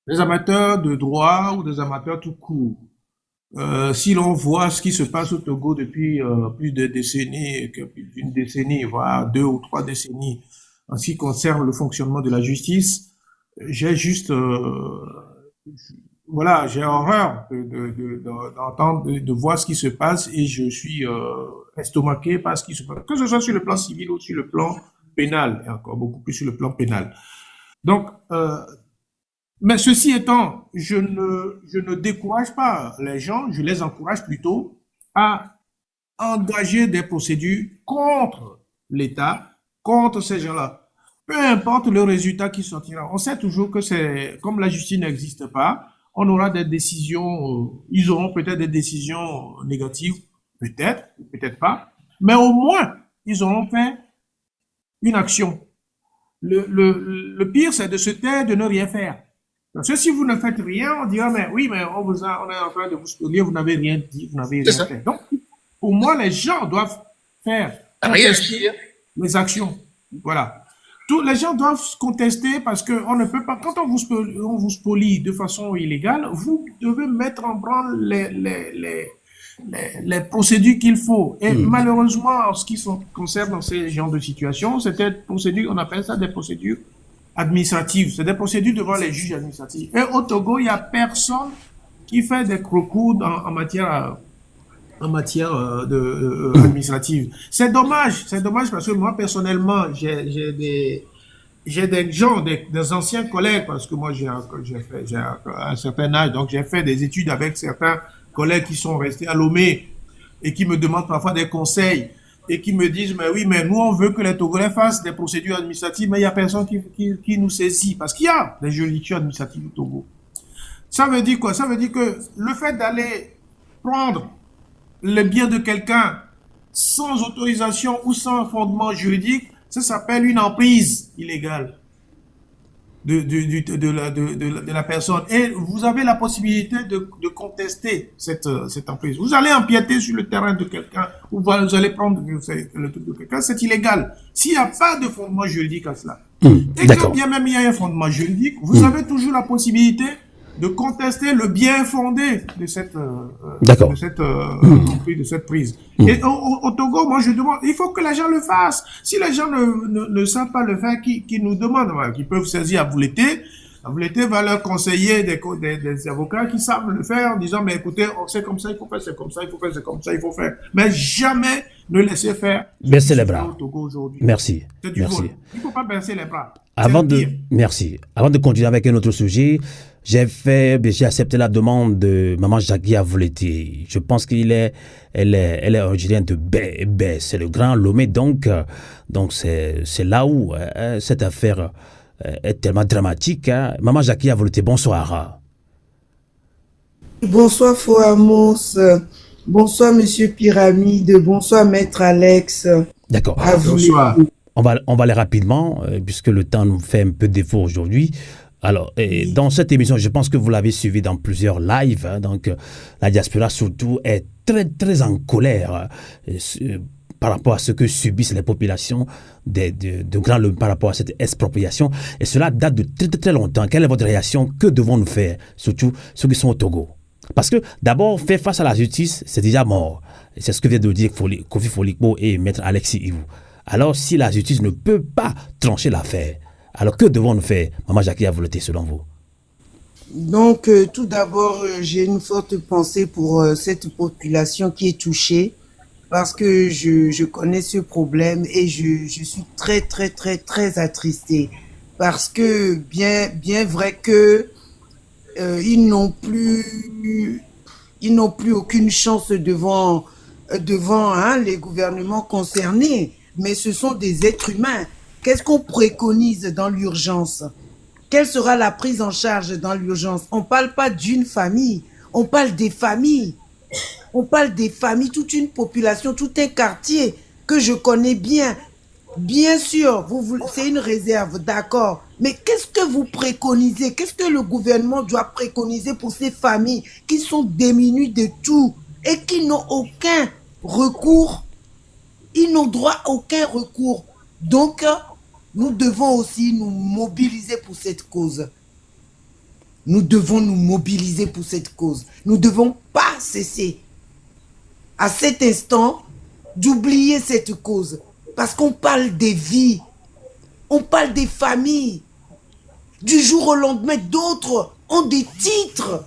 Des amateurs de droit ou des amateurs tout court. Si l'on voit ce qui se passe au Togo depuis plus de décennies, plus d'une décennie, voire 2 ou 3 décennies, en ce qui concerne le fonctionnement de la justice, j'ai juste, voilà, j'ai horreur d'entendre, de voir ce qui se passe, et je suis estomaqué par ce qui se passe, que ce soit sur le plan civil ou sur le plan pénal, et encore beaucoup plus sur le plan pénal. Donc, mais ceci étant, je ne décourage pas les gens, je les encourage plutôt à engager des procédures contre l'État, contre ces gens-là. Peu importe le résultat qui sortira. On sait toujours que comme la justice n'existe pas, on aura des décisions, ils auront peut-être des décisions négatives, peut-être, peut-être pas, mais au moins, ils auront fait une action. Le pire, c'est de se taire, de ne rien faire. Parce que si vous ne faites rien, on dira, mais oui, mais on est en train de vous spolier, vous n'avez rien dit, vous n'avez rien fait. Donc, pour moi, les gens doivent faire les actions. Voilà. Les gens doivent contester, parce que on ne peut pas, quand on vous spolie de façon illégale, vous devez mettre en branle les procédures qu'il faut. Et malheureusement, en ce qui concerne dans ces genres de situations, c'est des procédures, on appelle ça des procédures administratives. C'est des procédures devant les juges administratifs. Et au Togo, il n'y a personne qui fait des recours en matière administrative. C'est dommage parce que moi, personnellement, j'ai des gens, des anciens collègues, parce que moi, j'ai un certain âge, donc j'ai fait des études avec certains collègues qui sont restés à Lomé et qui me demandent parfois des conseils et qui me disent, mais oui, mais nous, on veut que les Togolais fassent des procédures administratives, mais il n'y a personne qui nous saisit, parce qu'il y a des juridictions administratives au Togo. Ça veut dire quoi? Ça veut dire que le fait d'aller prendre le bien de quelqu'un sans autorisation ou sans fondement juridique, ça s'appelle une emprise illégale de la personne. Et vous avez la possibilité de contester cette emprise. Vous allez empiéter sur le terrain de quelqu'un, ou vous allez prendre le truc de quelqu'un, c'est illégal. S'il n'y a pas de fondement juridique à cela. Et quand bien même il y a un fondement juridique, vous avez toujours la possibilité de contester le bien fondé de cette prise. Et au Togo, moi je demande, il faut que les gens le fassent. Si les gens ne savent pas le faire, qui nous demandent, qui peuvent saisir Aboulété va leur conseiller des avocats qui savent le faire en disant, mais écoutez, c'est comme ça, il faut faire, c'est comme ça, il faut faire, c'est comme ça, il faut faire. Mais jamais Ne laissez faire. Baissez les bras. Au Togo aujourd'hui. Merci. C'est du Merci. vol. Il ne faut pas baisser les bras. Merci. Avant de continuer avec un autre sujet, j'ai accepté la demande de Maman Jackie Avoleté. Je pense elle est originaire de Bé. C'est le Grand Lomé, donc c'est là où cette affaire est tellement dramatique. Hein. Maman Jackie Avoleté, bonsoir. Bonsoir Foamos, bonsoir Monsieur Pyramide, bonsoir Maître Alex. D'accord. Bonsoir. On va aller rapidement, puisque le temps nous fait un peu défaut aujourd'hui. Alors, dans cette émission, je pense que vous l'avez suivi dans plusieurs lives. Hein, donc, la diaspora surtout est très, très en colère par rapport à ce que subissent les populations de Grand Lomé par rapport à cette expropriation. Et cela date de très, très, très longtemps. Quelle est votre réaction? Que devons-nous faire? Surtout ceux qui sont au Togo. Parce que d'abord, faire face à la justice, c'est déjà mort. C'est ce que vient de dire Kofi Folikpo et Maître Alexis Iwou. Alors, si la justice ne peut pas trancher l'affaire, alors que devons-nous faire, Maman Jackie Avoleté, selon vous? Donc, tout d'abord, j'ai une forte pensée pour cette population qui est touchée, parce que je connais ce problème et je suis très, très, très, très attristée. Parce que, bien vrai que ils n'ont plus aucune chance devant les gouvernements concernés, mais ce sont des êtres humains. Qu'est-ce qu'on préconise dans l'urgence? Quelle sera la prise en charge dans l'urgence? On ne parle pas d'une famille, on parle des familles. On parle des familles, toute une population, tout un quartier que je connais bien. Bien sûr, c'est une réserve, d'accord. Mais qu'est-ce que vous préconisez? Qu'est-ce que le gouvernement doit préconiser pour ces familles qui sont démunies de tout et qui n'ont aucun recours? Ils n'ont droit à aucun recours. Donc, nous devons aussi nous mobiliser pour cette cause. Nous devons nous mobiliser pour cette cause. Nous ne devons pas cesser, à cet instant, d'oublier cette cause. Parce qu'on parle des vies, on parle des familles. Du jour au lendemain, d'autres ont des titres.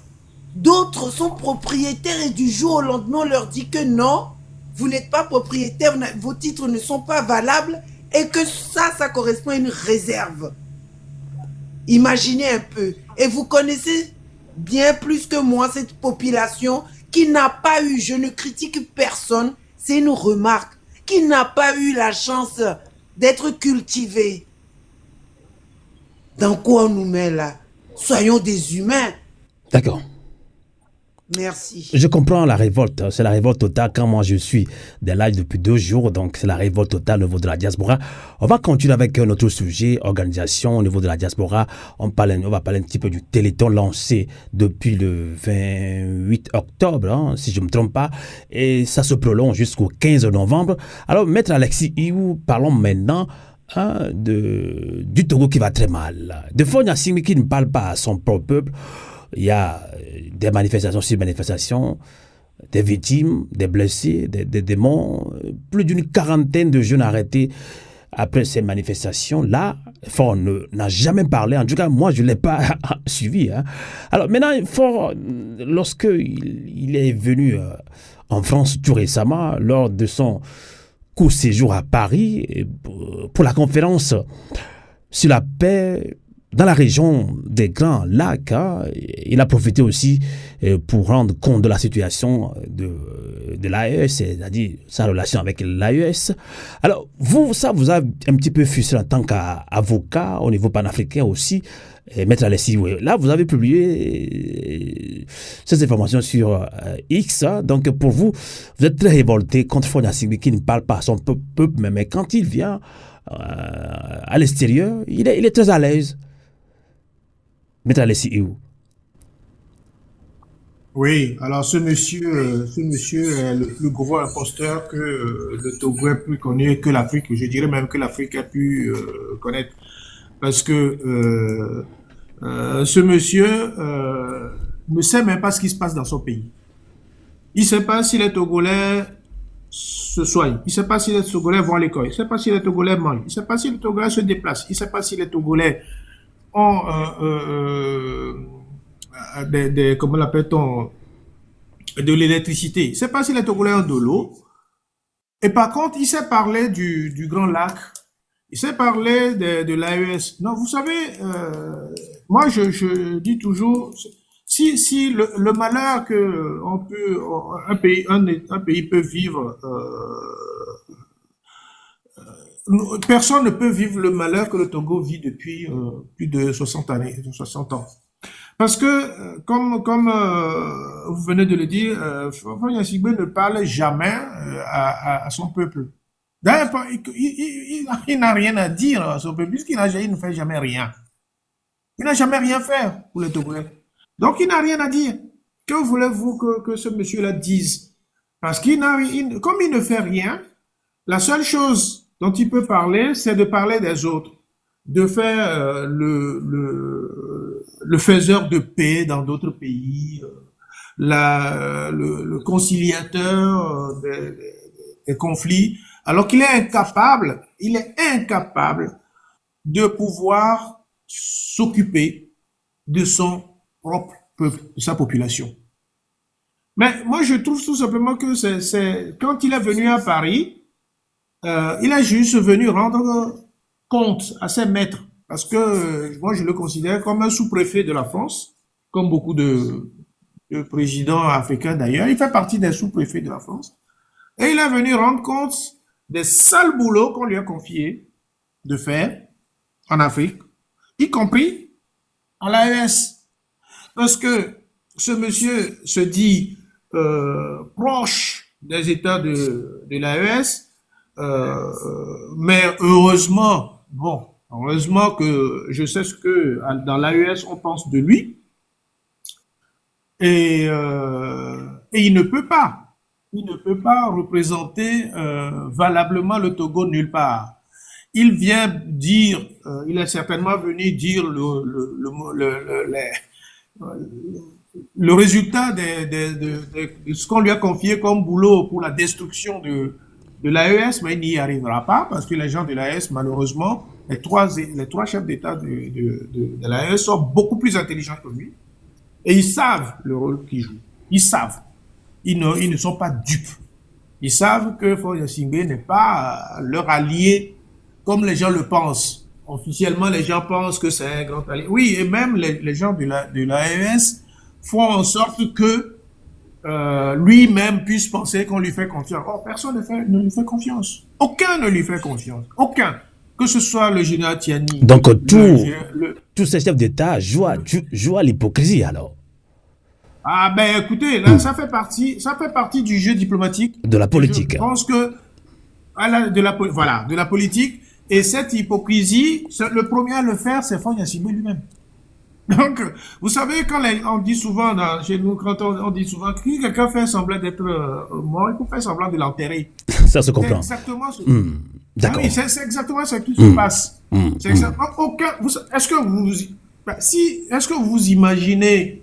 D'autres sont propriétaires et du jour au lendemain, on leur dit que non, vous n'êtes pas propriétaire, vos titres ne sont pas valables et que ça correspond à une réserve. Imaginez un peu. Et vous connaissez bien plus que moi cette population qui n'a pas eu, je ne critique personne, c'est une remarque, qui n'a pas eu la chance d'être cultivée. Dans quoi on nous met là? Soyons des humains. D'accord. Merci. Je comprends la révolte. C'est la révolte totale quand moi je suis des lives depuis 2 jours. Donc c'est la révolte totale au niveau de la diaspora. On va continuer avec un autre sujet, organisation au niveau de la diaspora. On va parler un petit peu du Téléthon lancé depuis le 28 octobre, hein, si je ne me trompe pas. Et ça se prolonge jusqu'au 15 novembre. Alors, Maître Alexis Iwou, parlons maintenant du Togo qui va très mal. De Fonya Simi qui ne parle pas à son propre peuple. Il y a des manifestations sur manifestations, des victimes, des blessés, des morts, plus d'une quarantaine de jeunes arrêtés après ces manifestations-là. Fort n'a jamais parlé, en tout cas moi je ne l'ai pas suivi. Hein. Alors maintenant, Fort, lorsqu'il est venu en France tout récemment, lors de son court séjour à Paris, pour la conférence sur la paix dans la région des Grands Lacs, hein, il a profité aussi pour rendre compte de la situation de l'AES, c'est-à-dire sa relation avec l'AES. Alors, vous a un petit peu frustré en tant qu'avocat au niveau panafricain aussi, Maître Alexis. Là, vous avez publié ces informations sur X. Hein, donc, pour vous, vous êtes très révolté contre Fonya Simi qui ne parle pas à son peuple, mais quand il vient à l'extérieur, il est très à l'aise. Maître Alexis Iwou. Oui, alors ce monsieur est le plus gros imposteur que le Togo a pu connaître, que l'Afrique, je dirais même que l'Afrique a pu connaître. Parce que ce monsieur ne sait même pas ce qui se passe dans son pays. Il ne sait pas si les Togolais se soignent. Il ne sait pas si les Togolais vont à l'école. Il ne sait pas si les Togolais mangent. Il ne sait pas si les Togolais se déplacent. Il ne sait pas si les Togolais ont comment l'appelle-t-on, de l'électricité. Il ne sait pas si les Togolais ont de l'eau. Et par contre, il sait parler du Grand Lac. Il sait parler de l'AES. Non, vous savez, moi, je dis toujours, si le malheur que un pays peut vivre, personne ne peut vivre le malheur que le Togo vit depuis plus de 60 années, 60 ans. Parce que, comme vous venez de le dire, Fagne Sigbe ne parle jamais à son peuple. D'ailleurs, il n'a rien à dire à son peuple, puisqu'il ne fait jamais rien. Il n'a jamais rien fait pour les Togolais. Donc, il n'a rien à dire. Que voulez-vous que ce monsieur-là dise? Parce comme il ne fait rien, la seule chose dont il peut parler, c'est de parler des autres, de faire le faiseur de paix dans d'autres pays, le conciliateur des conflits, alors qu'il est incapable de pouvoir s'occuper de son propre peuple, de sa population. Mais moi, je trouve tout simplement que quand il est venu à Paris, il a juste venu rendre compte à ses maîtres, parce que moi, je le considère comme un sous-préfet de la France, comme beaucoup de présidents africains d'ailleurs. Il fait partie des sous-préfets de la France. Et il est venu rendre compte des sales boulots qu'on lui a confiés de faire en Afrique, y compris en l'AES. Parce que ce monsieur se dit proche des États de l'AES, mais heureusement que je sais ce que dans l'AES on pense de lui, et il ne peut pas représenter valablement le Togo nulle part. Il vient dire, il est certainement venu dire le résultat de ce qu'on lui a confié comme boulot pour la destruction de l'AES, mais il n'y arrivera pas parce que les gens de l'AES, malheureusement, les trois chefs d'État de l'AES sont beaucoup plus intelligents que lui et ils savent le rôle qu'ils jouent. Ils savent. Ils ne sont pas dupes. Ils savent que Fagne Sigbe n'est pas leur allié comme les gens le pensent. Officiellement, les gens pensent que c'est un grand allié. Oui, et même les gens de l'AES font en sorte que lui-même puisse penser qu'on lui fait confiance. Or, personne ne lui fait confiance. Aucun ne lui fait confiance. Aucun. Que ce soit le général Tiani. Donc, tous ces chefs d'État jouent à l'hypocrisie, alors. Ah ben écoutez, là ça fait partie du jeu diplomatique. De la politique. Je pense que de la politique, et cette hypocrisie, le premier à le faire, c'est Fagne Sigbe lui-même. Donc, vous savez, quand on dit souvent chez nous, quand on dit souvent que quelqu'un fait semblant d'être mort, il faut faire semblant de l'enterrer. Ça se comprend. C'est exactement ce d'accord. Ah oui, c'est exactement ce qui se passe. C'est exactement est-ce que vous imaginez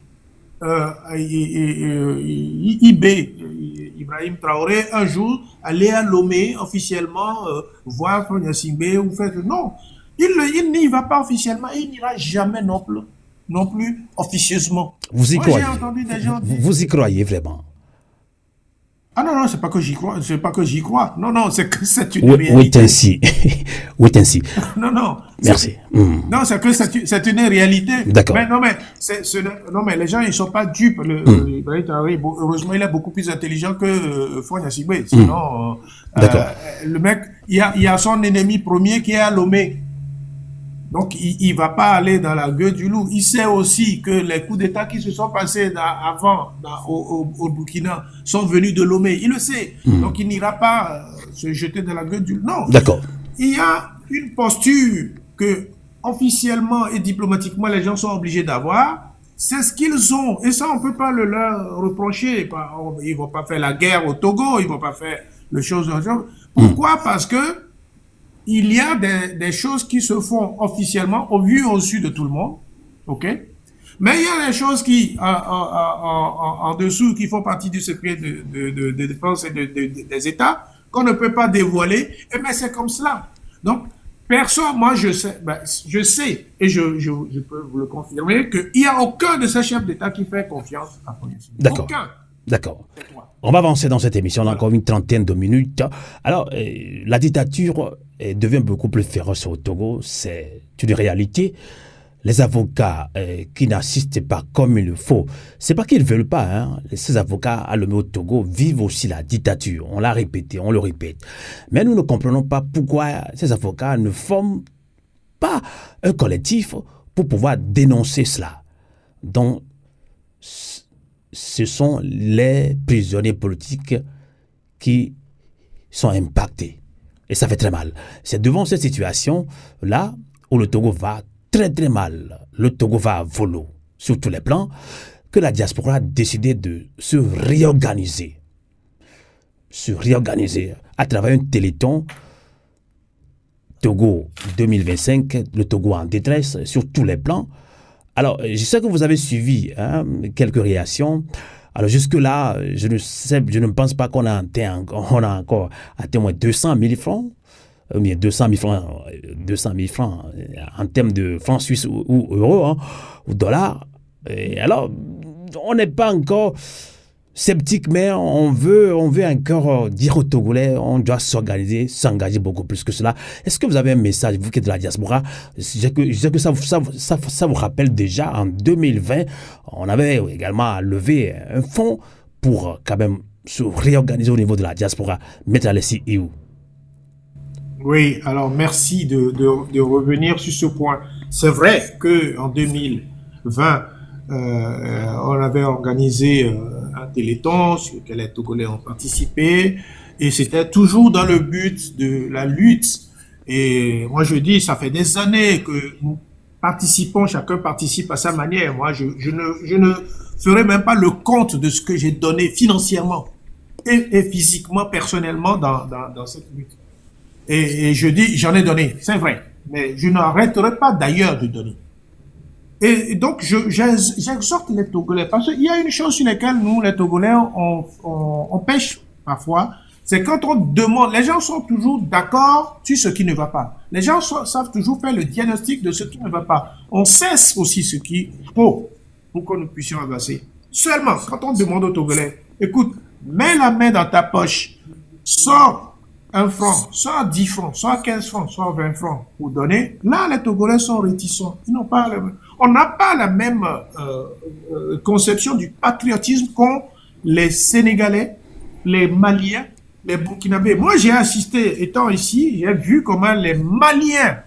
Ibrahim Traoré un jour aller à Lomé officiellement voir Fagne Sigbe ou faire non, il n'y va pas officiellement et il n'ira jamais non plus officieusement. Vous y Moi, croyez? j'ai entendu des gens dire, vous y croyez vraiment? ah non, c'est pas que j'y crois, non, c'est que c'est une réalité. Oui, ainsi. Non. Merci. Non, c'est que c'est une réalité. D'accord. Mais mais les gens, ils sont pas dupes. Ibrahim Traoré, heureusement, il est beaucoup plus intelligent que Fagne Sigbe. Sinon, le mec, il y a son ennemi premier qui est à Lomé. Donc, il va pas aller dans la gueule du loup. Il sait aussi que les coups d'État qui se sont passés avant au Burkina sont venus de Lomé. Il le sait. Donc, il n'ira pas se jeter dans la gueule du loup. Non. D'accord. Il y a une posture que, officiellement et diplomatiquement, les gens sont obligés d'avoir. C'est ce qu'ils ont. Et ça, on peut pas le leur reprocher. Ils vont pas faire la guerre au Togo. Ils vont pas faire les choses. Pourquoi? Parce que il y a des choses qui se font officiellement au vu et au su de tout le monde, ok? Mais il y a des choses qui, en dessous, qui font partie du secret de défense et des États, qu'on ne peut pas dévoiler, et bien c'est comme cela. Donc, personne, moi je sais, et je peux vous le confirmer, qu'il n'y a aucun de ces chefs d'État qui fait confiance à Fagne Sigbe. D'accord. Aucun. D'accord. On va avancer dans cette émission, on a encore une trentaine de minutes. Alors, la dictature devient beaucoup plus féroce au Togo, c'est une réalité. Les avocats qui n'assistent pas comme il le faut, c'est pas qu'ils ne veulent pas. Hein. Ces avocats à au Togo vivent aussi la dictature. On l'a répété, on le répète. Mais nous ne comprenons pas pourquoi ces avocats ne forment pas un collectif pour pouvoir dénoncer cela. Donc, ce sont les prisonniers politiques qui sont impactés. Et ça fait très mal. C'est devant cette situation-là où le Togo va très très mal. Le Togo va à volo sur tous les plans que la diaspora a décidé de se réorganiser. Se réorganiser à travers un téléthon Togo 2025, le Togo en détresse sur tous les plans. Alors, je sais que vous avez suivi quelques réactions. Alors, jusque-là, je ne pense pas qu'on a encore atteint moins 200 000 francs. Bien 200 000 francs en termes de francs suisses ou euros, hein, ou dollars. Et alors, on n'est pas encore sceptique, mais on veut encore dire aux Togolais, on doit s'engager beaucoup plus que cela. Est-ce que vous avez un message, vous qui êtes de la diaspora? Je sais que ça vous rappelle déjà, en 2020, on avait également levé un fonds pour quand même se réorganiser au niveau de la diaspora. Mettre à l'essai où? Oui, alors merci de revenir sur ce point. C'est vrai qu'en 2020, on avait organisé un téléthon sur lequel les Togolais ont participé et c'était toujours dans le but de la lutte. Et moi je dis, ça fait des années que nous participons, chacun participe à sa manière. Moi je ne ferai même pas le compte de ce que j'ai donné financièrement et physiquement, personnellement dans cette lutte. Et je dis, j'en ai donné, c'est vrai, mais je n'arrêterai pas d'ailleurs de donner. Et donc, j'exhorte les Togolais, parce qu'il y a une chose sur laquelle nous, les Togolais, on pêche parfois, c'est quand on demande, les gens sont toujours d'accord sur ce qui ne va pas. Les gens savent toujours faire le diagnostic de ce qui ne va pas. On cesse aussi ce qu'il faut pour que nous puissions avancer. Seulement, quand on demande aux Togolais, écoute, mets la main dans ta poche, sors 1 franc, soit 10 francs, soit 15 francs, soit 20 francs pour donner, là, les Togolais sont réticents. On n'a pas la même conception du patriotisme qu'ont les Sénégalais, les Maliens, les Burkinabés. Moi, j'ai assisté, étant ici, j'ai vu comment les Maliens,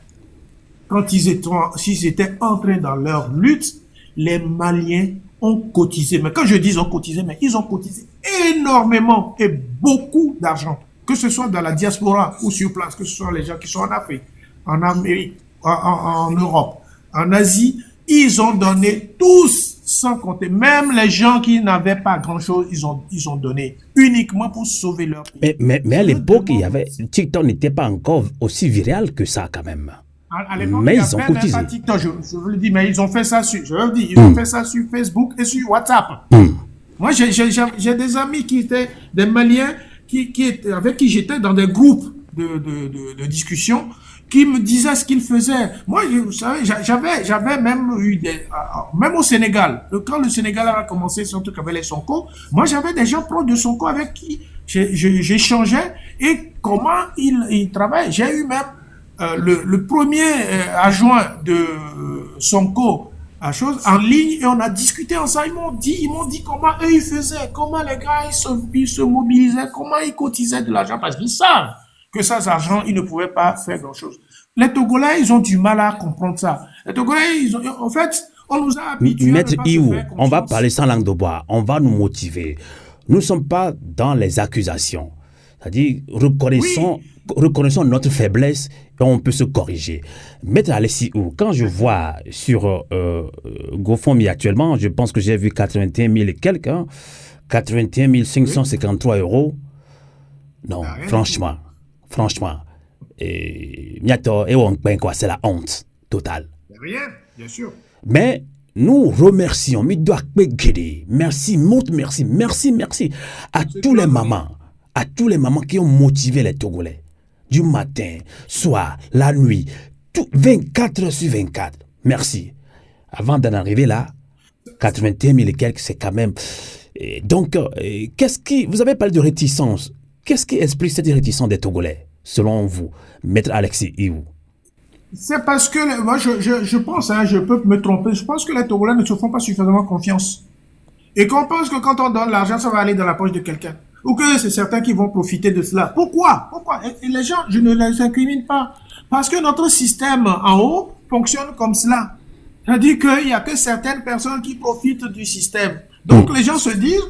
quand s'ils étaient entrés dans leur lutte, les Maliens ont cotisé. Mais quand je dis ont cotisé, mais ils ont cotisé énormément et beaucoup d'argent. Que ce soit dans la diaspora ou sur place, que ce soit les gens qui sont en Afrique, en Amérique, en Europe, en Asie, ils ont donné tous, sans compter. Même les gens qui n'avaient pas grand-chose, ils ont donné uniquement pour sauver leur pays. Mais à l'époque, TikTok n'était pas encore aussi viral que ça quand même. À l'époque, mais ils ont cotisé. Pas TikTok, je vous le dis, mais ils ont fait ça sur, ont fait ça sur Facebook et sur WhatsApp. Moi, j'ai des amis qui étaient des Maliens, avec qui j'étais dans des groupes de discussion, qui me disaient ce qu'ils faisaient. Moi, vous savez, j'avais même eu même au Sénégal, quand le Sénégal a commencé son truc avec les Sonko, moi j'avais des gens proches de Sonko avec qui j'échangeais et comment ils travaillent. J'ai eu même le premier adjoint de Sonko en ligne et on a discuté ensemble. Ils m'ont dit comment eux ils faisaient, comment les gars ils se mobilisaient, comment ils cotisaient de l'argent parce qu'ils savent que sans argent ils ne pouvaient pas faire grand chose. Les Togolais ils ont du mal à comprendre ça. Les Togolais en fait on nous a habitués. Maître Iou, on va parler sans langue de bois, on va nous motiver. Nous ne sommes pas dans les accusations. C'est-à-dire reconnaissons notre faiblesse et on peut se corriger. Maître Alessi Ou, quand je vois sur GoFundMe actuellement, je pense que j'ai vu 81 000 et quelques, 81 553 euros. Non, franchement. Et c'est la honte totale. Rien, bien sûr. Mais nous remercions, merci à tous les mamans qui ont motivé les Togolais. Du matin, soir, la nuit, 24 heures sur 24. Merci. Avant d'en arriver là, 81 000 et quelques, c'est quand même... Et donc, vous avez parlé de réticence. Qu'est-ce qui explique cette réticence des Togolais, selon vous, Maître Alexis Iou? C'est parce que, moi je pense, hein, je peux me tromper, je pense que les Togolais ne se font pas suffisamment confiance. Et qu'on pense que quand on donne l'argent, ça va aller dans la poche de quelqu'un. Ou que c'est certains qui vont profiter de cela. Pourquoi? Et les gens, je ne les incrimine pas. Parce que notre système en haut fonctionne comme cela. C'est-à-dire qu'il n'y a que certaines personnes qui profitent du système. Donc les gens se disent,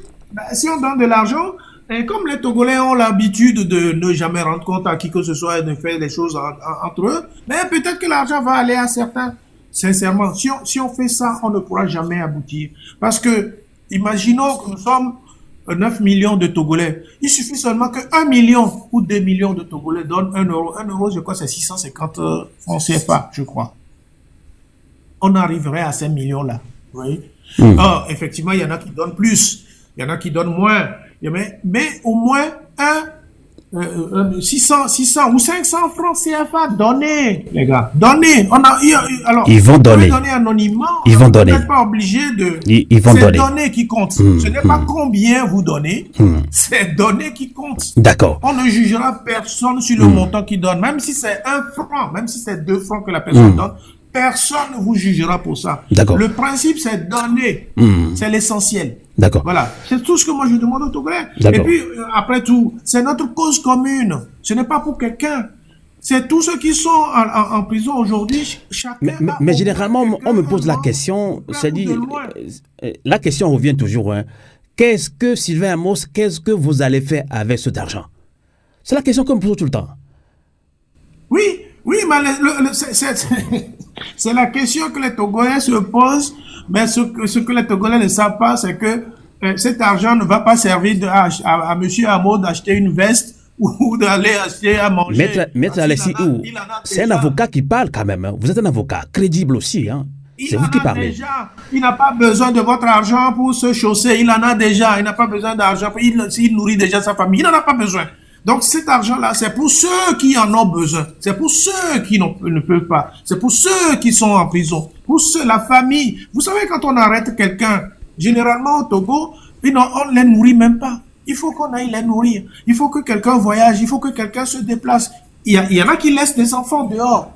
si on donne de l'argent, et comme les Togolais ont l'habitude de ne jamais rendre compte à qui que ce soit et de faire les choses entre eux, mais peut-être que l'argent va aller à certains. Sincèrement, si on fait ça, on ne pourra jamais aboutir. Parce que, imaginons que nous sommes 9 millions de Togolais. Il suffit seulement que 1 million ou 2 millions de Togolais donnent 1 euro. 1 euro, je crois, c'est 650 francs CFA, je crois. On arriverait à ces millions-là. Vous voyez? Or, effectivement, il y en a qui donnent plus. Il y en a qui donnent moins. Mais au moins 600 ou 500 francs CFA donnés, les gars. Donnés. Alors, ils vont donner. Anonymement. Ils vont donner. Vous n'êtes pas obligé de... Ils vont donner. C'est donner qui compte. Ce n'est pas combien vous donnez. C'est donner qui compte. D'accord. On ne jugera personne sur le montant qu'il donne. Même si c'est 1 franc, même si c'est 2 francs que la personne donne, personne ne vous jugera pour ça. D'accord. Le principe, c'est donner. C'est l'essentiel. D'accord. Voilà. C'est tout ce que moi je demande aux Togolais. D'accord. Et puis, après tout, c'est notre cause commune. Ce n'est pas pour quelqu'un. C'est tous ceux qui sont en prison aujourd'hui. Chacun. Mais généralement, on me pose la question, c'est-à-dire, la question revient toujours. Hein. Qu'est-ce que, Sylvain Amos, qu'est-ce que vous allez faire avec cet argent? C'est la question qu'on me pose tout le temps. Oui, mais c'est la question que les Togolais se posent, mais ce que les Togolais ne savent pas, c'est que cet argent ne va pas servir à monsieur Amo d'acheter une veste ou d'aller acheter à manger. Maître Alexis Iou, c'est un avocat qui parle quand même. Hein. Vous êtes un avocat crédible aussi. Hein. C'est vous qui parlez. Déjà. Il n'a pas besoin de votre argent pour se chausser. Il en a déjà. Il n'a pas besoin d'argent. Il nourrit déjà sa famille. Il n'en a pas besoin. Donc cet argent-là, c'est pour ceux qui en ont besoin. C'est pour ceux qui ne peuvent pas. C'est pour ceux qui sont en prison. Pour ceux, la famille. Vous savez, quand on arrête quelqu'un, généralement au Togo, on ne les nourrit même pas. Il faut qu'on aille les nourrir. Il faut que quelqu'un voyage. Il faut que quelqu'un se déplace. Il y en a qui laissent des enfants dehors.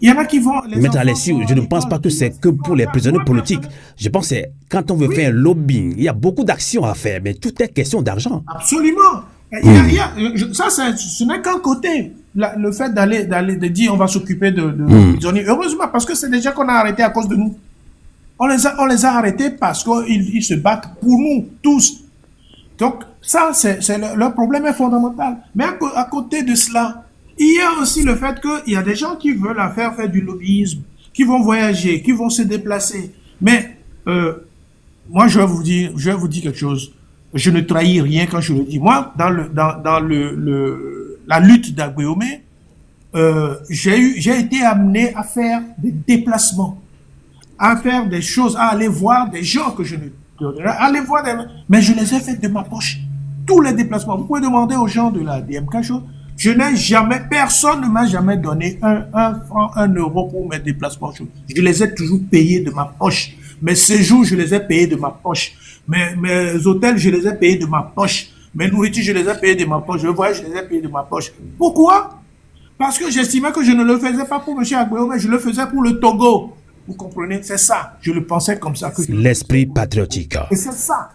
Il y en a qui vont... Maître Alexis, je ne pense pas que c'est que pour les prisonniers politiques. Je pense que c'est quand on veut faire un lobbying, il y a beaucoup d'actions à faire, mais tout est question d'argent. Absolument. Ça, ce n'est qu'un côté. Le fait de dire on va s'occuper de prisonniers. Heureusement, parce que c'est des gens qu'on a arrêtés à cause de nous. On les a arrêtés parce qu'ils se battent pour nous, tous. Donc, ça, leur problème est fondamental. Mais à côté de cela, il y a aussi le fait qu'il y a des gens qui veulent faire du lobbyisme, qui vont voyager, qui vont se déplacer. Mais, moi, je vais vous dire quelque chose. Je ne trahis rien quand je le dis. Moi, dans la lutte d'Agbéomé, j'ai été amené à faire des déplacements, à faire des choses, à aller voir des gens que je ne... Mais je les ai fait de ma poche. Tous les déplacements. Vous pouvez demander aux gens de la DMK Show. Personne ne m'a jamais donné un franc, 1 euro pour mes déplacements. Je les ai toujours payés de ma poche. Mes séjours, je les ai payés de ma poche. Mes hôtels, je les ai payés de ma poche. Mes nourritures, je les ai payés de ma poche. Le voyage, je les ai payés de ma poche. Pourquoi? Parce que j'estimais que je ne le faisais pas pour M. Agbéo, mais je le faisais pour le Togo. Vous comprenez? C'est ça. Je le pensais comme ça. L'esprit patriotique. Et c'est ça.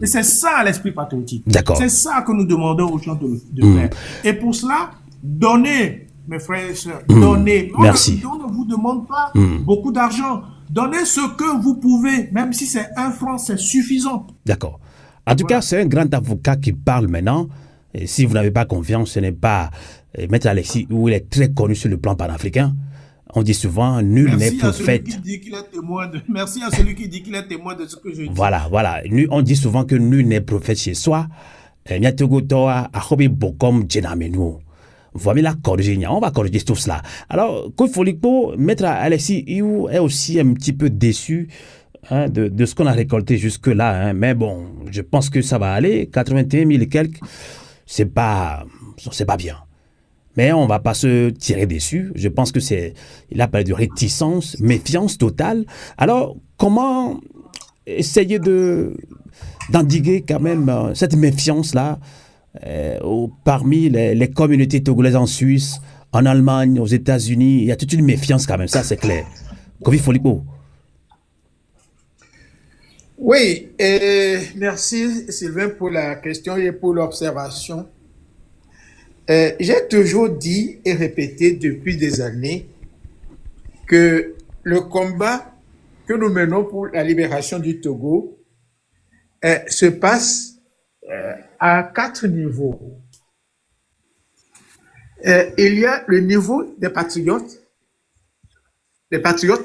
Et c'est ça l'esprit patriotique. D'accord. C'est ça que nous demandons aux gens de faire. Et pour cela, donnez, mes frères et sœurs, donnez. Merci. On ne vous demande pas beaucoup d'argent. Donnez ce que vous pouvez, même si c'est 1 franc, c'est suffisant. D'accord. En tout cas, c'est un grand avocat qui parle maintenant. Et si vous n'avez pas confiance, ce n'est pas Maître Alexis, où il est très connu sur le plan panafricain. On dit souvent, nul n'est prophète. Merci à celui qui dit qu'il est témoin de ce que je dis. Voilà. On dit souvent que nul n'est prophète chez soi. Voilà, on va corriger tout cela. Alors, Koufolipo, Maître Alexis Iou est aussi un petit peu déçu de ce qu'on a récolté jusque-là. Mais bon, je pense que ça va aller. 81 000 et quelques, c'est pas bien. Mais on ne va pas se tirer dessus. Je pense que il a parlé de réticence, méfiance totale. Alors, comment essayer d'endiguer quand même cette méfiance-là parmi les communautés togolaises en Suisse, en Allemagne, aux États-Unis. Il y a toute une méfiance quand même, ça c'est clair. Kofi Folipo. Oui, merci Sylvain pour la question et pour l'observation. J'ai toujours dit et répété depuis des années que le combat que nous menons pour la libération du Togo se passe à 4 niveaux. Il y a le niveau des patriotes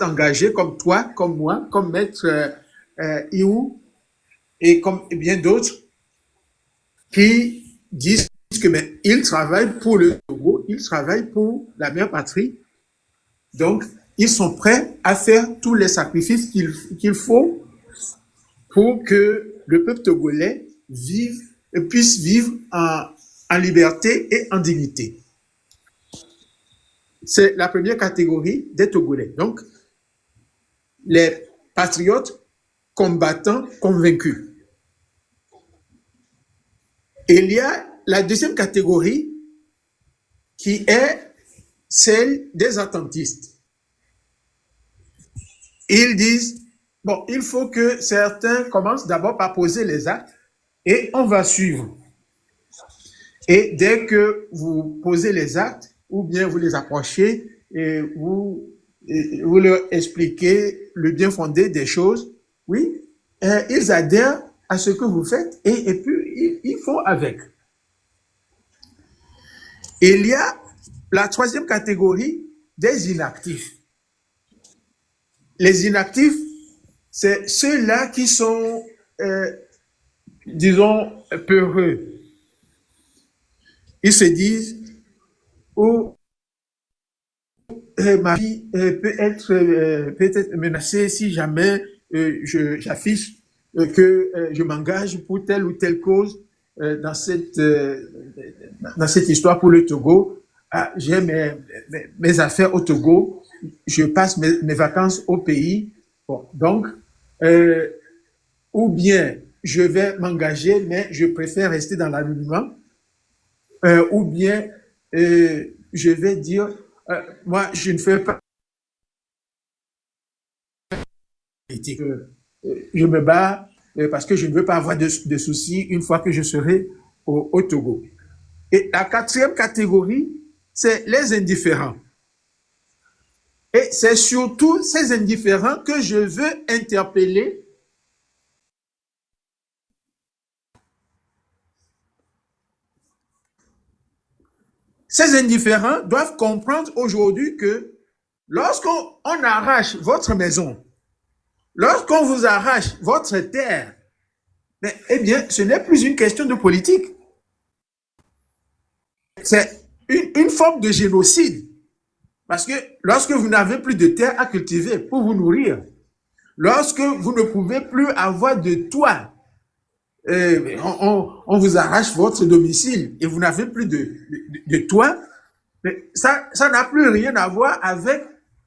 engagés comme toi, comme moi, comme Maître Iou et comme bien d'autres qui disent que ils travaillent pour le Togo, ils travaillent pour la mère patrie. Donc, ils sont prêts à faire tous les sacrifices qu'il faut pour que le peuple togolais puisse vivre en liberté et en dignité. C'est la première catégorie des Togolais. Donc, les patriotes combattants convaincus. Et il y a la deuxième catégorie qui est celle des attentistes. Ils disent, bon, il faut que certains commencent d'abord par poser les actes et on va suivre. Et dès que vous posez les actes, ou bien vous les approchez et vous leur expliquez le bien fondé des choses, oui, ils adhèrent à ce que vous faites et puis ils font avec. Il y a la troisième catégorie des inactifs. Les inactifs, c'est ceux-là qui sont, disons, peureux. Ils se disent, oh, ma vie peut être menacée si jamais j'affiche que je m'engage pour telle ou telle cause dans cette histoire pour le Togo. Ah, j'ai mes affaires au Togo, je passe mes vacances au pays. Bon, donc, ou bien je vais m'engager, mais je préfère rester dans l'anonymat, ou bien je vais dire, moi, je ne fais pas politique. Je me bats parce que je ne veux pas avoir de soucis une fois que je serai au Togo. Et la quatrième catégorie, c'est les indifférents. Et c'est surtout ces indifférents que je veux interpeller. Ces indifférents doivent comprendre aujourd'hui que lorsqu'on arrache votre maison, lorsqu'on vous arrache votre terre, eh bien, ce n'est plus une question de politique. C'est une forme de génocide. Parce que lorsque vous n'avez plus de terre à cultiver pour vous nourrir, lorsque vous ne pouvez plus avoir de toit, on vous arrache votre domicile et vous n'avez plus de toit, mais ça n'a plus rien à voir avec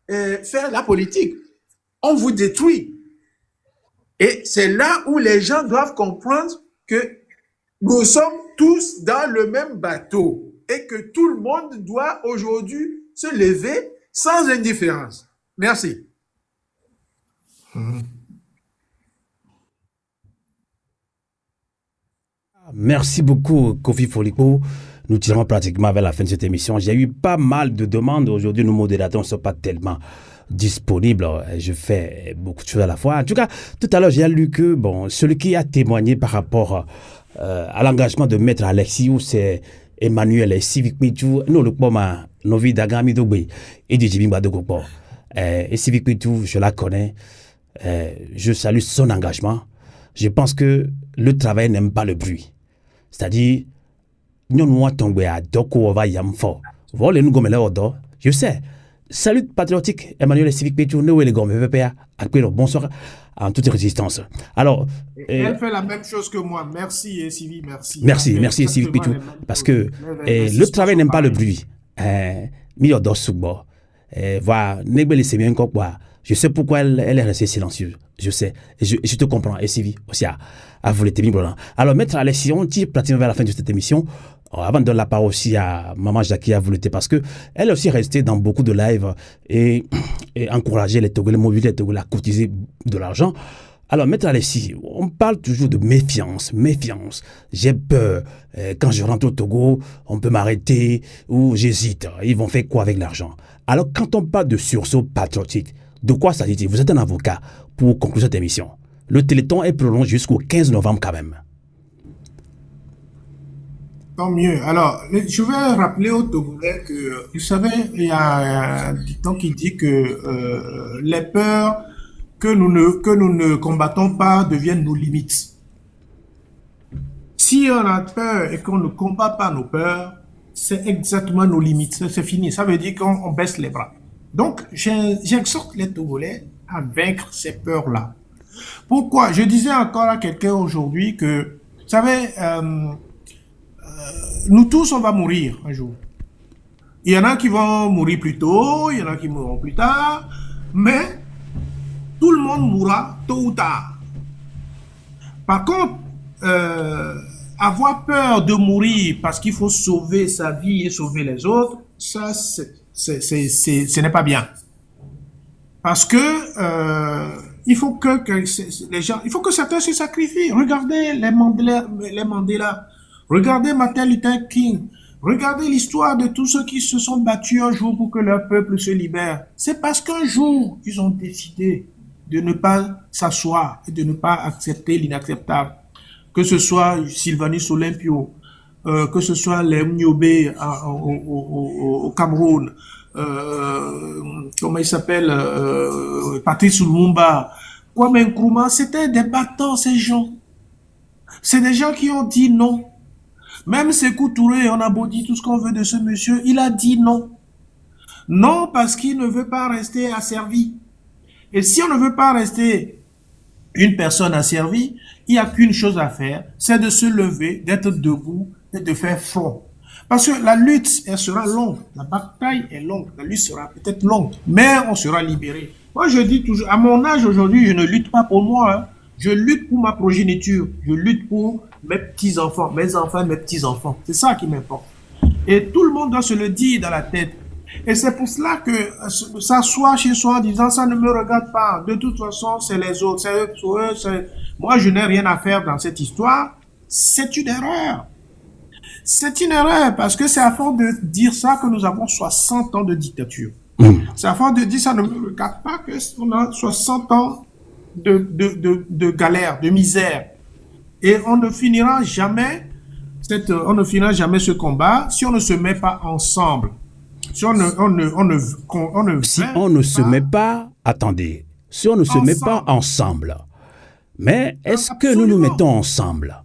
faire la politique. On vous détruit. Et c'est là où les gens doivent comprendre que nous sommes tous dans le même bateau et que tout le monde doit aujourd'hui se lever sans indifférence. Merci. Merci beaucoup, Kofi Folipo. Nous tirons pratiquement vers la fin de cette émission. J'ai eu pas mal de demandes. Aujourd'hui, nos modérateurs ne sont pas tellement disponibles. Je fais beaucoup de choses à la fois. En tout cas, tout à l'heure, j'ai lu que celui qui a témoigné par rapport à l'engagement de Maître Alexiou, c'est Emmanuel Civic Pitou. Nous, le point, Novi Dagami Dogbe et du Jibimba de Gopo. Et Civic Pitou, je la connais. Je salue son engagement. Je pense que le travail n'aime pas le bruit. C'est-à-dire, nous je sais. Salut patriotique, Emmanuel Civic Pitou, nous les gommes, bonsoir en toute résistance. Alors, elle fait la même chose que moi. Merci, Civi, merci. Merci, Civic Pitou. Parce que le travail n'aime pas le bruit. Voilà, Nebele c'est bien quoi. Je sais pourquoi elle est restée silencieuse. Je sais. Et je te comprends. Et Sylvie aussi a voulu te dire. Alors, Maître Alexis, on tire pratiquement vers la fin de cette émission. Avant de donner la parole aussi à Maman Jackie a voulu parce que elle est aussi restée dans beaucoup de lives et encourager les Togolais, mobiliser les Togolais à cotiser de l'argent. Alors, Maître Alexis, on parle toujours de méfiance. J'ai peur. Quand je rentre au Togo, on peut m'arrêter ou j'hésite. Ils vont faire quoi avec l'argent? Alors, quand on parle de sursaut patriotique, de quoi s'agit-il? Vous êtes un avocat pour conclure cette émission. Le Téléthon est prolongé jusqu'au 15 novembre quand même. Tant mieux. Alors, je vais rappeler aux Togolais que, vous savez, il y a un dicton qui dit que les peurs que nous ne combattons pas deviennent nos limites. Si on a peur et qu'on ne combat pas nos peurs, c'est exactement nos limites. C'est fini. Ça veut dire qu'on baisse les bras. Donc, j'exhorte les Togolais à vaincre ces peurs-là. Pourquoi? Je disais encore à quelqu'un aujourd'hui que, vous savez, nous tous, on va mourir un jour. Il y en a qui vont mourir plus tôt, il y en a qui mourront plus tard, mais tout le monde mourra tôt ou tard. Par contre, avoir peur de mourir parce qu'il faut sauver sa vie et sauver les autres, ça, ce n'est pas bien. Parce que il faut que les gens, il faut que certains se sacrifient. Regardez les Mandela. Regardez Martin Luther King. Regardez l'histoire de tous ceux qui se sont battus un jour pour que leur peuple se libère. C'est parce qu'un jour, ils ont décidé de ne pas s'asseoir et de ne pas accepter l'inacceptable. Que ce soit Sylvanus Olympio, que ce soit les Mnyobé au Cameroun, comment il s'appelle, Patrice Lumumba, Kwame Nkrumah, c'était des battants, ces gens. C'est des gens qui ont dit non. Même Sékou Touré, on a beau dire tout ce qu'on veut de ce monsieur, il a dit non. Non, parce qu'il ne veut pas rester asservi. Et si on ne veut pas rester une personne asservie, il n'y a qu'une chose à faire, c'est de se lever, d'être debout et de faire front. Parce que la lutte, elle sera longue. La bataille est longue. La lutte sera peut-être longue, mais on sera libéré. Moi, je dis toujours, à mon âge aujourd'hui, je ne lutte pas pour moi, hein. Je lutte pour ma progéniture. Je lutte pour mes petits-enfants, mes petits-enfants. C'est ça qui m'importe. Et tout le monde doit se le dire dans la tête. Et c'est pour cela que s'asseoir chez soi en disant ça ne me regarde pas. De toute façon, c'est les autres. Moi, je n'ai rien à faire dans cette histoire. C'est une erreur. C'est une erreur parce que c'est à force de dire ça que nous avons 60 ans de dictature. C'est à force de dire ça ne me regarde pas qu'on a 60 ans de galère, de misère. Et on ne finira jamais ce combat si on ne se met pas ensemble. Si on ne se met pas, attendez, si on ne se met pas ensemble, mais est-ce que nous nous mettons ensemble?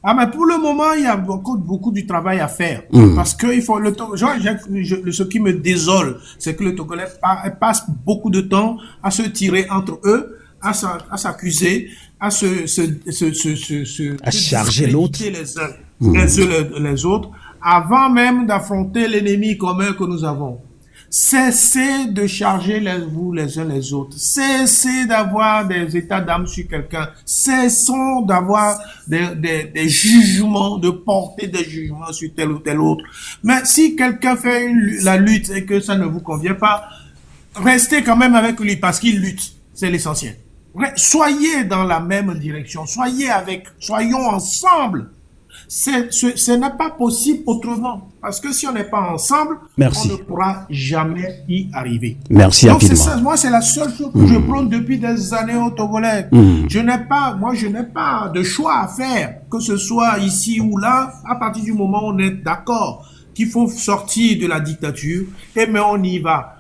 Ah, mais pour le moment, il y a beaucoup du travail à faire. Parce que il faut ce qui me désole, c'est que le Togolais passe beaucoup de temps à se tirer entre eux, à s'accuser, à charger l'autre, les autres, avant même d'affronter l'ennemi commun que nous avons. Cessez de charger vous les uns les autres. Cessez d'avoir des états d'âme sur quelqu'un. Cessons d'avoir des jugements, de porter des jugements sur tel ou tel autre. Mais si quelqu'un fait la lutte et que ça ne vous convient pas, restez quand même avec lui parce qu'il lutte. C'est l'essentiel. Soyez dans la même direction. Soyons ensemble. Ce n'est pas possible autrement. Parce que si on n'est pas ensemble, on ne pourra jamais y arriver. Merci infiniment. Donc moi, c'est la seule chose que je prône depuis des années au Togolais. Je n'ai pas de choix à faire, que ce soit ici ou là, à partir du moment où on est d'accord qu'il faut sortir de la dictature, mais on y va.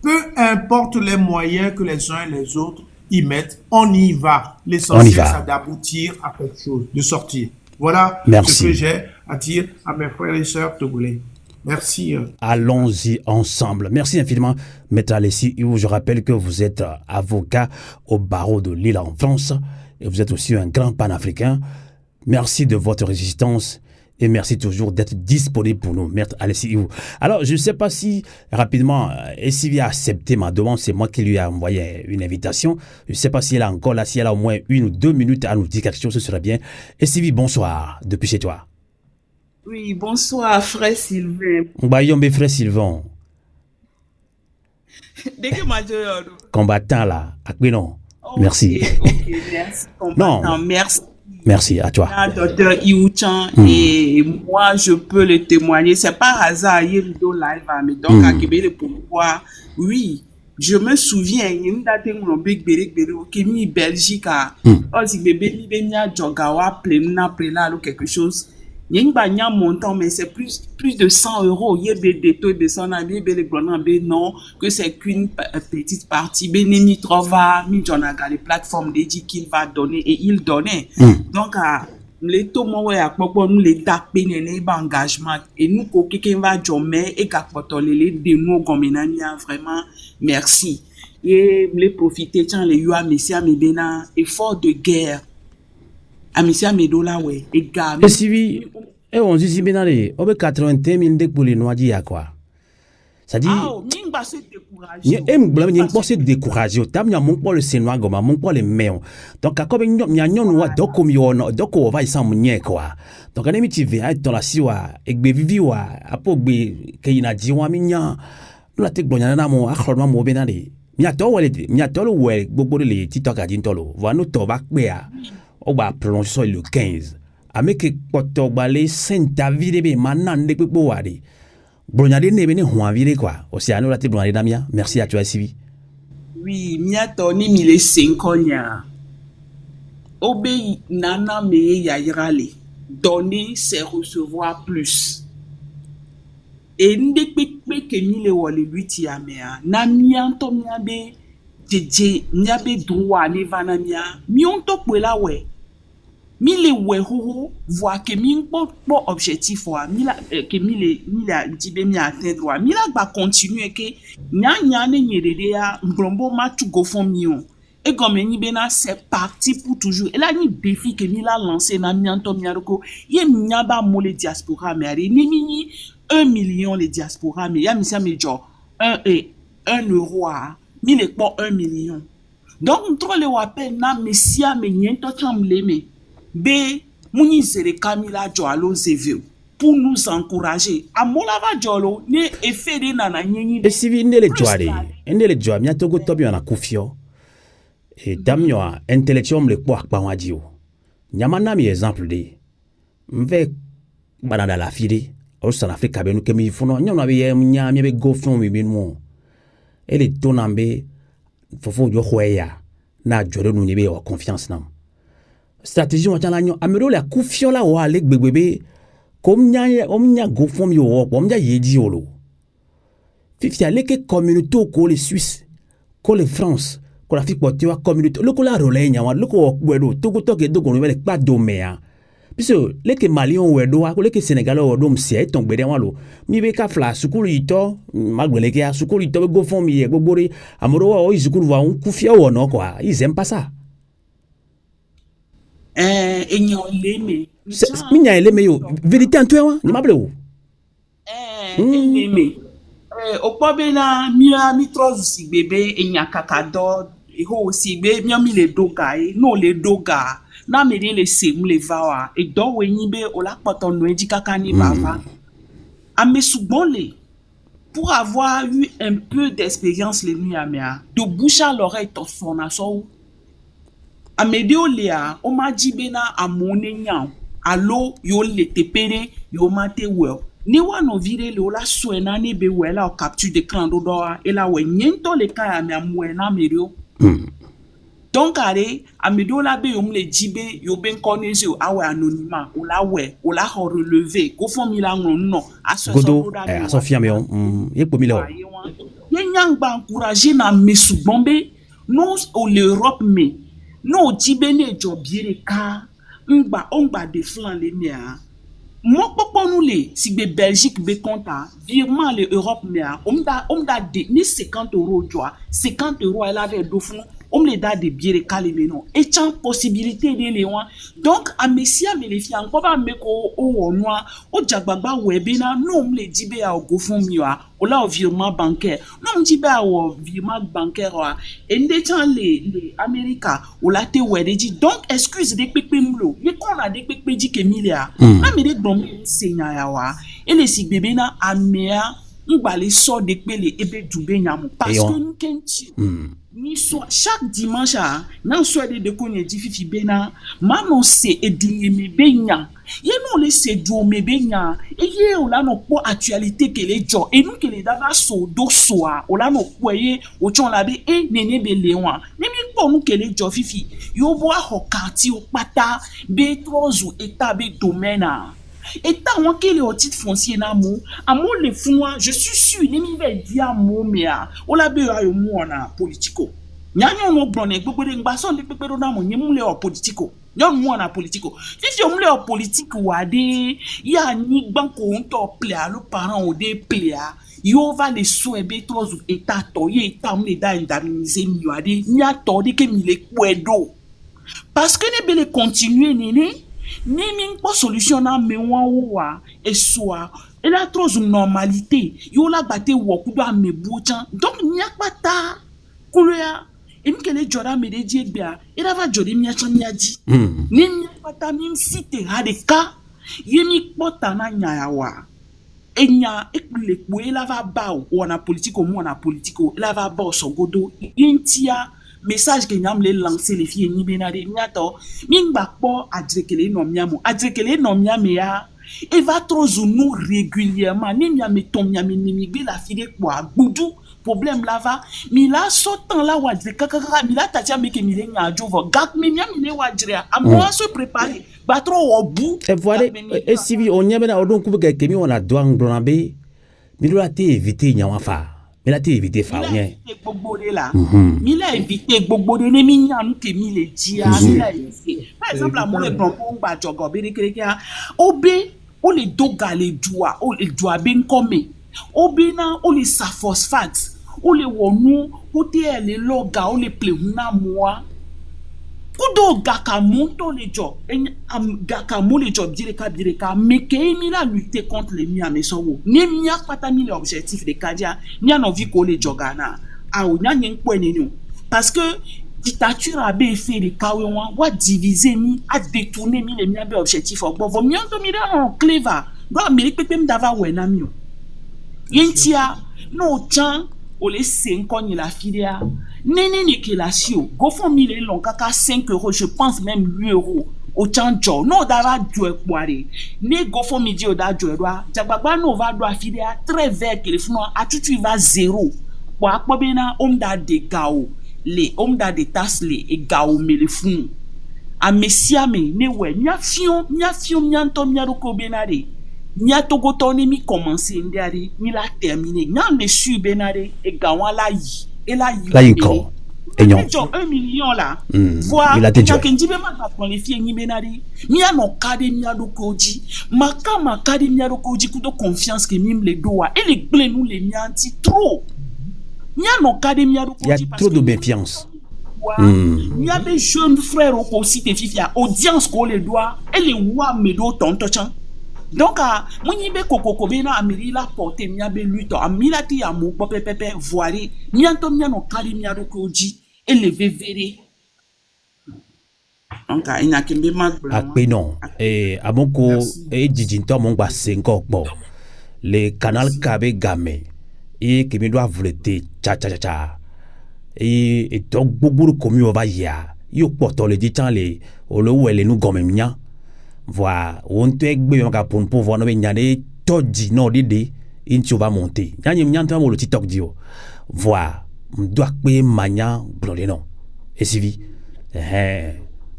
Peu importe les moyens que les uns et les autres y mettent, on y va. L'essentiel, c'est d'aboutir à quelque chose, de sortir. Voilà ce que j'ai à dire à mes frères et sœurs togolais. Merci. Allons-y ensemble. Merci infiniment, Maître Alexis. Je rappelle que vous êtes avocat au barreau de Lille en France et vous êtes aussi un grand panafricain. Merci de votre résistance Et merci toujours d'être disponible pour nous. Merci, Alessi. Alors, je ne sais pas si, rapidement, Sylvie a accepté ma demande. C'est moi qui lui ai envoyé une invitation. Je ne sais pas si elle a encore là, si elle a au moins 1 ou 2 minutes à nous dire quelque chose, ce serait bien. Sylvie, bonsoir, depuis chez toi. Oui, bonsoir, frère Sylvain. Bayombe, frère Sylvain. Dès que moi je... Combattant là, non. Okay, merci. Ok, merci. Combattant, Non. merci. Merci à toi. Docteur Iouchan, et moi je peux le témoigner. C'est pas hasard, il y a une live, mais donc à Québec, pourquoi? Oui, je me souviens, il y a une date où on a eu Belgique, si bébé, il y a Jogawa, plein quelque chose. Il y a un montant, mais c'est plus de 100 €. Il y a des taux de 100 €, non, que c'est qu'une petite partie. Benemi Trova, les plateformes dédiées qu'il va donner et il donnait. Donc, les taux, nous les tapés, les engagement, et nous, quelqu'un va jamais, et les de nous, comme vraiment, merci. Et les profiter, les UA, Messia, Medena, effort de guerre. Amisia Medola, ouais, et gars. Et si on dit si bien allé, on veut 81 000 pour les noirs d'hier quoi. Ça dit. Ah, n'y pas se décourager. N'y pas se décourager. Tam n'y a mon pas le sénois gomme, mon pas les mains. Donc à comme n'y a n'y a donc comme yon, donc on va y s'en mouiller quoi. Donc on est mis tu vas dans la siwa, et que vivi wa, apo be, qu'il n'a dit wa minya, nous la tête bon y'en a mon accord mon bien allé. N'y to ouais, beaucoup de les TikTok à dintolo. Voilà nous to bac béa. On va prononcer le 15. Avec poto balé Saint-David maintenant ne peut pas aller. Bronyade ne venu huavire quoi. Océano la te bronyade damia. Merci à toi Sylvie. Oui, miato ni 1500 ans. Obéi nana meye ya irale. Donner c'est recevoir plus. Et ndekpe ke mi le wole luti ya mea. Na mianto miabe jeje miabe droit ne vana mia. Mionto kwela we. Mi le wehoho voit que mi bon objectif wa mi la que mi la dibe mi atteindre wa mi la ba continuer que nya ne nyedede ya mbrombo ma tu go fond mion et comme ni bena c'est parti pour toujours et là ni défi que mi la lancer na mianto miaroko ye nya ba mo le diaspora mais ni mini 1 million les diaspora mais ya mi sa me jo 1 euro a mi le po 1 million donc trop le wapen na mesia me nyento chamble me B, mouni sere Kamila Joalo Zevio pour nous encourager. A molava Jolo ne efere na na nyenyi. Et si vi ndele joa mi atogo tobi na kufio. Et damio intellectuel le kwa kwa wadio. Nyamana mi exemple de. Mve banana la fide. Au San Africa be nou kemi fono nyona be nya mi be go fon mi binmo. Ele tonambe fofo jo hoya na jore nou nyebe wa confiance nam. Stratégie on tient l'agneau amelo la confiance là ou avec bébé comme nya go fond yo comme nya yedi yolo fifi ale que communauté ko les Suisse ko les France ko la fi pote wa communauté le ko la relais nya wa le ko wedo to ko to ke do ko le pas domea puisque le que Malion wedo ko le que Sénégal wedo msie ton gbede wa lo mi be ka fla sukulu ito magbele ke sukulu ito go fond mi gbogbo amoro wa o sukulu wa un kufia wo no quoi ils aiment pas ça. Minya eleme yo vérité en toi ni mable ou eleme opobe na mi trozu si bébé enya kakado e ho si be mi le doga e no le doga na me le se mu le vawa e do we yin be o la poto no eji kaka ni baba ame sugbon pour avoir eu un peu d'expérience les nuits amea de bouche à l'oreille ton formation Amedeo lea o ma jibena amone nyam allo yo le tepere yo mate well ni wa no vire le ola suena ni be wela o capture de clan do et la we nyento le kaya mi amwena merio donc are Amedeo la be yo mle jibe yo ben connaisse yo awe anonymat o la relever ko fon mi la no godo a Sofia me ye po mi le ye nyang ba encourager na mesubombe non o l'Europe me no jibene jobiere ka ngba de flan le mia mo popo nous le si be Belgique be compta virement le Europe mia omda de ni 50 € joa 50 € elle avait do fun on me da de biere kalime non et chan possibilité de le wan donc amesia me le fi anko ba me ko o wonwa o jagbagba webina no me le dibe ya GoFundMe wa o la virement bancaire no me dibe ya virement bancaire wa et nde chan le America o la te wedeji donc excuse de pepe mlo ye kon a de pepe di ke milia na me de gbon senya ya wa et le si bébé na amea ngbale so de pele ebe dube nyamu parce que nous kenti ni so chaque dimanche nan so de konye di fifi bena manon se edunye me benya ye no le se du me benya e ye o la no po actualité que les jo et nous que les dava so do soa o la no po ye o chon la be e nene be lewan ni mi po nous que les jo fifi yo bo ho kanti o pata be trozu eta be domaine et tant qu'il est au titre foncier n'amour amour les fous je suis sûr ni mi ve dia mo mea o la be ayo mo na politico nyanyo no blonne gbogbo de ngbason de pepe do na mo nyemu le o politico nyon mo na politico fifi o mo le o politique wa de ya ni banko nto plea lo parent o de plea yo va les souebe trop état to ye état mo le da indemniser mi wa de nya to de ke mi le kwedo parce que ne bele continuer nene ni min pas solution na me wa et soit et la trop normalité yo la baté wo ku do me bouchan donc nya pata kuya em kele jora me de die bia e la va jori mi acha nyaji ni nya pata mi site ha de ka yemi pota na nya ya wa enya ekule ku e la va ba o na politico mo na politico e la va ba so godo intia message que nyam le lancer les filles ni benade nyato mingba po adrekele no miamo adrekele no miame ya e va trop nous régulièrement ni miame tom miame ni migbe la fille kwa gbudu problème là va mi la sotan la wadre kakaka mi la tatia meke mi le nyajo vo gak mi miame le wadre a moi se préparer ba trop au bout et voilà et si vi on nyame na odon kubeke kemi on a douang donabe mi lo ate éviter nyawafa mais là tu évité fa rien mi la évité gbogbo de ne mi nyan ke mi le dia mi la évité par exemple à mon le bon ba jogo be krekia obe o le doga le dua o le dua ben comme obe na o le sa phosphate o le wonu o te le loga o le plehuna moi kudo gaka monto le job gaka mo le job direka meke mi la lutter contre les miamesowo ni mia pata mi le objectif de kadia ni an envie ko le jogana a o nya nyen po enenu parce que dictature a be fait de kawe wa diviser mi a détourner mi le mia be objectif o bo mi on mi da on clever do Amerique pepe m dava wena mi o yentia no chan o le 5 ans la filia nene ni kelasio GoFundMe le long kaka 5 €, je pense même 8 € au chanjo no dava due kware ne GoFundMe di o da due doa jagbagba no va doa filia très vert que le fno a tout va 0 po akpobena omda de gao le omda de tas le e gao me le fun a mesiame ne we nya fion nyanto nyaro ko benade nya togoto ne mi commencer ndiari ni la terminer nya me su benade e gawa la yi et là il encore et 1 million là voir il a déjà que ndibe ma pas les filles ni benade mi a no academia do koji makama academia do koji kudo confiance que mim le doa et les blé nous les mianti trop mi a no academia do koji il y a trop de méfiance. Il y a des jeunes frères aussi des filles audience qu'on les doit et les wa me do tonto chan donc moni be kokoko be na amiri la porter mi abe luto amila ti amu pepe voile mi anto mi no kali mi ado koji élevé véré donc ina kimbe magla akpe non et abonko e jijinto mon gba senko gbo le canal kabe game e kimi doit voleter cha et donc gbogbo komi o ba ya yo poto le dit le o lo wele nu gomme mia voilà on te gbe yo ka pour pouvoir no be nyane todi no dede inti o va monter nyanye mnyanta mo le tiktok dio voilà mdo akpe manya blonde non et sivi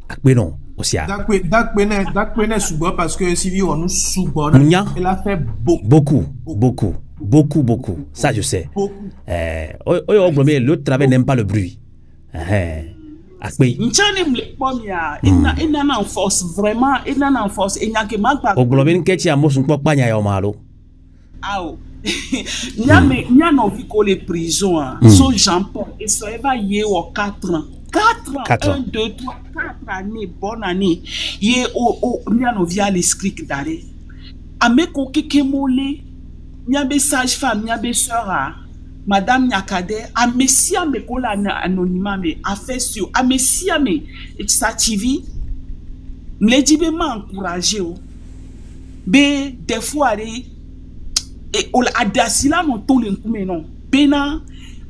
akpe non aussi dakpe subo parce que sivi on nous subo il a fait beaucoup ça je sais le travail n'aime pas le bruit Nchane mle pomia ina na force vraiment ina na force enyake magba o globin kechi amosun popa nya yo malo aw nya no vi ko les prisons so Jean Paul et so eva ye o 4 ans 4 ans. 4 ans. 1, 2, 3, 4 années, bonne année. Ye Niano via les scrics d'arrêt. Ameko Kekemole, Niabe sage-femme, Niabe sœur, Madame Nyakade, Amesia Mekola anonymat, mais a fait sur Amesia me, et sa TV, m'ledibe m'a encouragé. Be, des fois, et on a dasila non tout le non. Bena,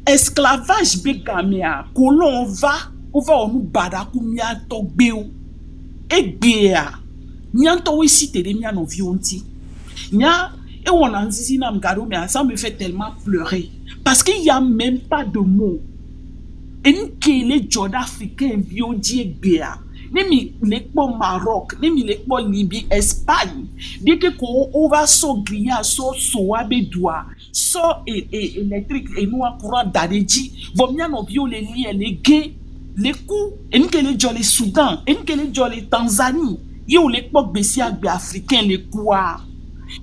esclavage be gamia, colon on nous bada kumia to beu. E bea, nyanto we cité de mia no vionti. Nya, et on a dit na mgaro, mais ça me fait tellement pleurer. Parce qu'il n'y a même pas de mots. Et nous qui les Jordan africains vionti bea. Nemi lekpo Maroc, nemi lekpo Libye, Espagne. Dès que on va so griller, so abe doigt, so électrique et nous en courant d'adéji, vomia no bio les liens, les gays, les coups, et nous que les gens les Soudan, et nous que les gens les Tanzanie, yo lekpo bessia be africain les quoi.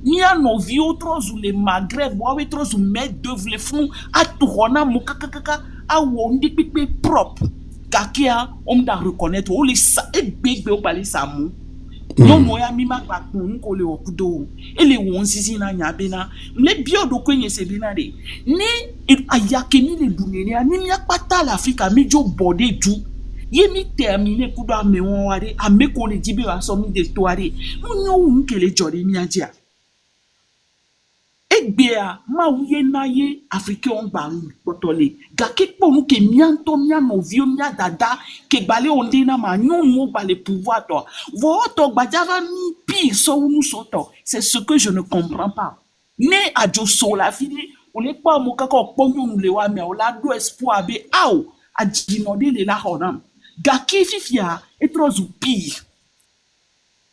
Ni a no vieux trop ou les Maghreb, ou avec trop ou mettre de les fonds, à tourna mokakaka, à wondi pipi propre. Kakia, on doit reconnaître, on les sa, et big be au balai samu. Non, moi, mi ma pa kun ko le okudo. Et les wonzizi na nyabena, les bio do kwenye se binade. Ni ayakemi le dunene, ni mi akpata l'Afrique, mi jo bode du. Ye mi termine kudo me wonware, a me ko le dibe wa so mi de toare. Nous nyo ke le jori mi adia. Egbea, ma ouye na ye, Afrique on ba potole. Gake po nou ke mianto mia no vio mia dada, ke bale onde na ma nyon mo ba le pouvoir to. Vo to bajava mi pi so nou soto. C'est ce que je ne comprends pas. Ne adjo so la fili, on est pas mo kako ponyo nou le wa me o la do espoir be au adjinode le la honam. Gake fifia etrozu pi.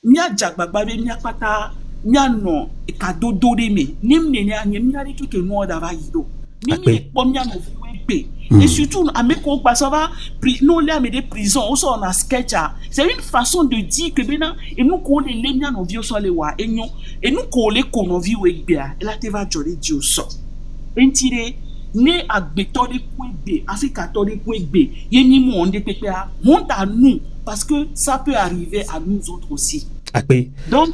Mia jagbagba be mia pata Nyano e kado dore me nimne ne anye mnyari kike no dava yido mimi pom nyano fuebe et surtout avec on passe va non les amener de prison on sort en sketch c'est une façon de dire que bena et nous qu'on les nyano vio so le wa et nous qu'on les kono vi we bia et la te va jori dio so entire ne agbetore kwebe afrika tore kwebe yemi mo onde pepe a honte à nous parce que ça peut arriver à nous autres aussi donc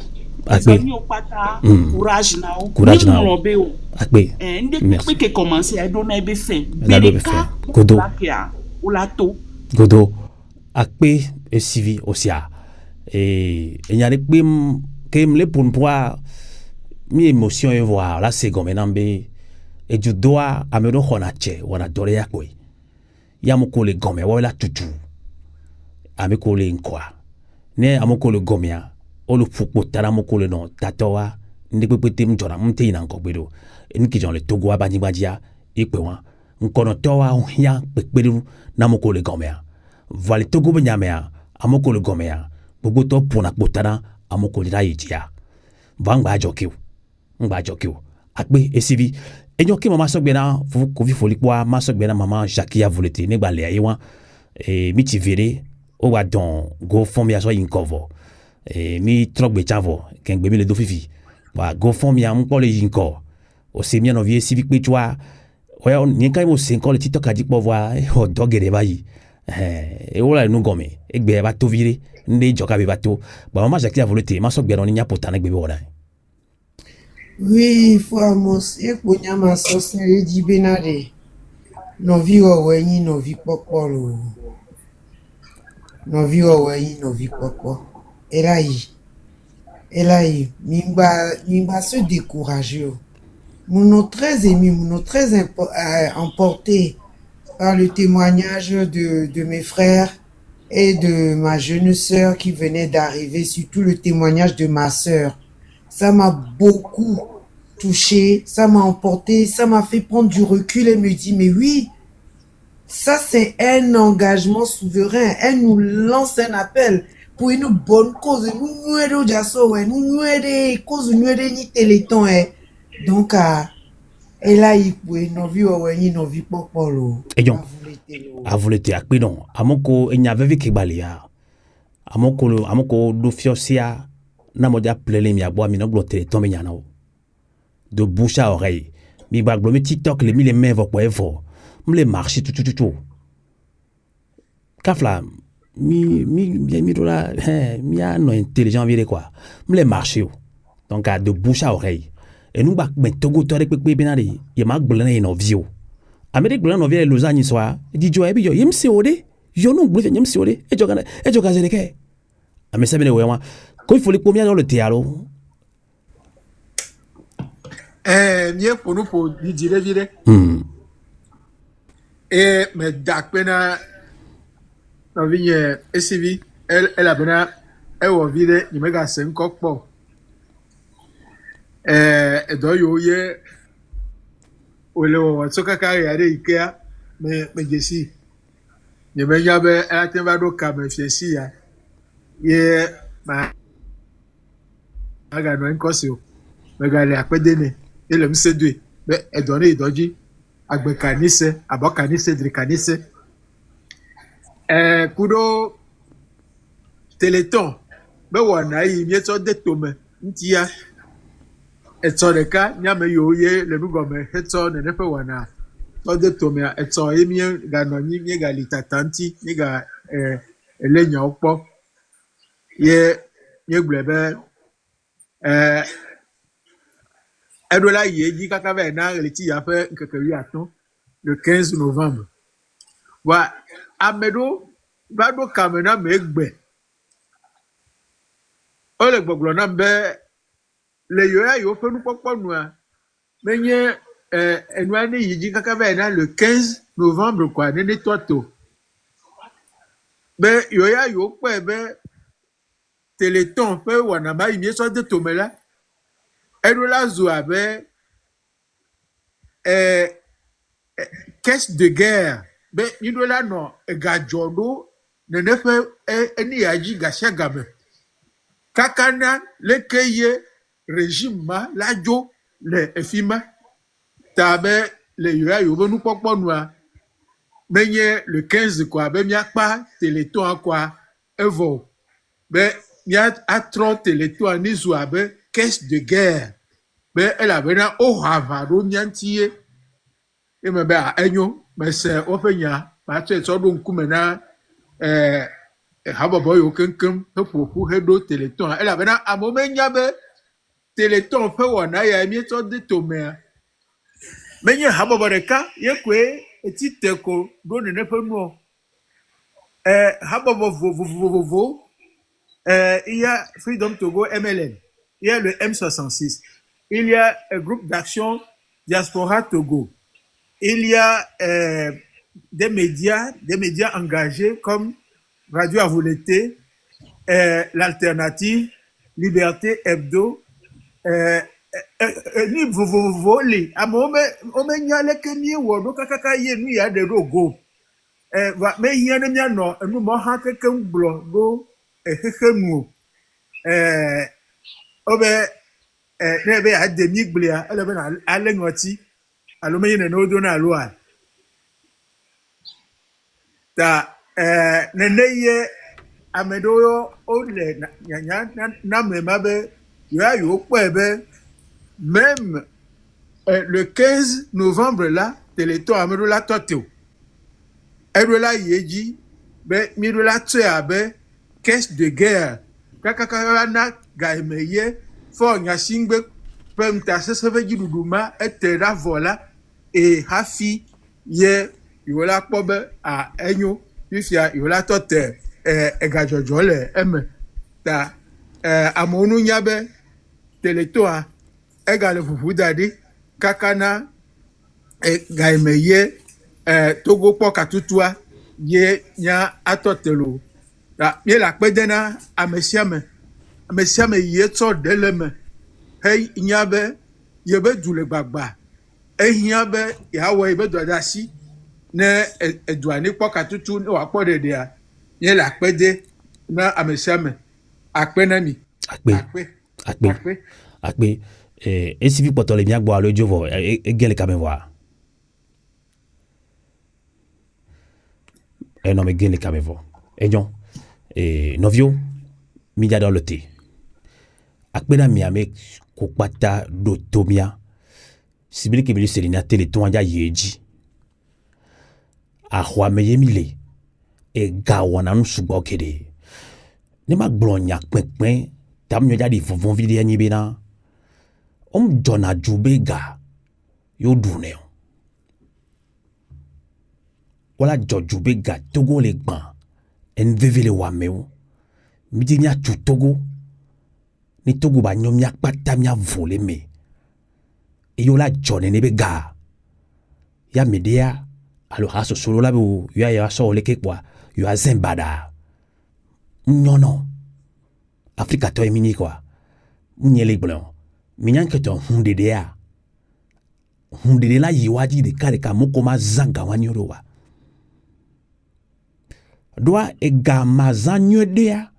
courage now. Courage now. Merci. Que commencer à donner des faits. Godo. Akpe et civi osia. Et il y a des primes que me pour pouvoir mi émotion et voir là c'est comme nambe et du doigt à me reconnaître ou à dorer à quoi. Ya mo ko le gomme wala tutu. A me ko le nkwa. Ne a mo ko le gomia. Olu fukpo tara moko le non tatowa ndekwe pete mjora mte ina nkogbedo enki jon le togo abanjibajia ikpewa nkono towa ohia pekpedu na moko le gomea vale togo benyamea amoko le gomea gbogbo to pona potara amoko le rayijia vangba jokiu akpe esivi enyo ki mama sogbena fu kovi folikwa ma sogbena mama Jackie volete negba le ayewa e miti vere o wa don go fond ya so incovo et mi trogbe chavo kengbe mi le do fifi wa go fond mi am ko le yinko o se mi no vie civic pe twa o ni kan mo se ko le TikTok adi po wa o dogere bayi e wala nu gome egbe ba to vire nde joka be ba to ba mama Jackie a volonté ma so gbe no nya potana gbe wona. Oui, Famos, e ponya ma sosne di benade. No vi o wenyi no vi popolo. No vi o wenyi no vi popolo. Elaï, mimba se décourager. Nous très émus, nous très emportés par le témoignage de mes frères et de ma jeune sœur qui venait d'arriver, surtout le témoignage de ma sœur. Ça m'a beaucoup touché, ça m'a emporté, ça m'a fait prendre du recul et me dire, mais oui, ça c'est un engagement souverain, elle nous lance un appel pour une bonne cause, nous aider jasso, nous aider cause, nous aider ni téléthon, donc et là il pouvait nos vies nos vies popolo. Et donc a voulu te akpidon amoko enyave vi kebalia amoko do fiosia na modia plele mi abo mi no glo téléthon me nyana de bouche à oreille mi ba glo mi TikTok les mille mains vont pour me les marcher tout kafla mi dola mi a no intelligent vire quoi me les marché donc de bouche à oreille et nous ba ben togo tore pepe benari ye ma gblena ino vio Amérique gblena no vie loza ni soa di jo e bi yo yim se ode yo no gblena yim se ode e jo ga zereke ame sabe ne we wa ko ifo le po mi a dans le théâtre Mieux pour nous pour dire vire. Et mais d'acpena na vigne SCV elle a bena e wo vire ni mega sen kokpo. Do yo ye ole wo soka ka ya de ikea me jesi. Ni me ya be atemba do ka me fiesi ya. Ye ma aga no nkosio. Mega le apede ne ele msedwe be edone idoji agbe kanise abo kanise dri kanise kudo teleton be wona yi mieto de tome ntia eto deka nyame yoye le nugome eto ne nefe wona to de tome eto emie ga no nyi mi ga litatanti mi ga elenya opo ye glebe Edola Yeji Kakave na relati a fait le 15 novembre. Wa Amedo Bado Kamena Megbe. Ole Boglona Mbe le yoya yo fe nous pokpo noa. Menye enwani Yeji Kakave na le 15 novembre quoi nene toto. Be yoya yo pe be Téléthon fe wana ba imie so de tomela. Edola Zouabe caisse de guerre. Ben, idola no gajodo ne nefe eni yaji gashagame. Kakana lekeye régime ma lajo le efima. Tabe le yoya yobo nous pokpo noa. Menye le 15 quoi, ben miakpa Téléthon quoi evo. Ben miat atro Téléthon ni Zouabe caisse de guerre. Ben elle avait un haut havaro nyantier. Et me ben enyo, mais c'est ofenya, parce que ça donc comme na haboboy aucun pour hedo Téléthon. Elle avait un moment nyabe Téléthon fait wana ya mieto de tomé. Mais y haboboreka, yekwe etite ko do ne ne no. Habobo il y a Freedom Togo MLN. Il y a le M66. Il y a un groupe d'action Diaspora Togo. Il y a des médias engagés comme Radio Avoleté, l'Alternative, Liberté Hebdo, ni vovoli. Amome nyale kemi wodo kakaka ye nu ya de rogo. Va me hiane mia no nu mo ha keke mblo do ehehemu. Obe nebe a demi gblia ele be na alengoti alome ne no do na aloa ta neneye amedo ole na mema be yo kwebe même le 15 novembre là Téléthon amedo la toteo edola yeji be midola tseabe caisse de guerre kakaka na gaimeye fo nyasingbe pemta seseve jiduduma etera vola e hafi ye yola kpobe a enyo fifia yola tote egajojo le eme ta amonu nyabe Téléthon egale fufu dadi kakana gaimeye Togo poka tutua ye nya atotelo ta ye la pedena amesiame ye tso deleme hey nyabe ye be dule gbagba nyabe ya we be dodasi ne eduani poka tutu ne wa podede a ye la pede na amesiame akpenami akpe esivi potole miagbo alo jovo egele kamewa non mais gele kamevo ejon novio midia dans le thé akpena miame kokpata do tomia sibili kebili selina Téléthon ya yeji ahwa meye mile e ga wana nu sugbɔ kede ne ma gblɔ nya kpekpe tam nyɔ jadi vɔvɔn vi de anyi bena jɔna ju be ga yo dune o wala jɔju be ga Togo le gbã NVV le wame o mi di mia tu Togo ni Togo ba nyɔ mia kpata mia vole me eyo la jɔne ne be ga ya medea alo ha so solo la be o ya so le ke kwa yo azembada nyono Afrika to emini kwa nyele blon minyan ke ton hundede la yiwaji de kare ka mokoma zanga wanyoro wa doa e ga mazanyo dea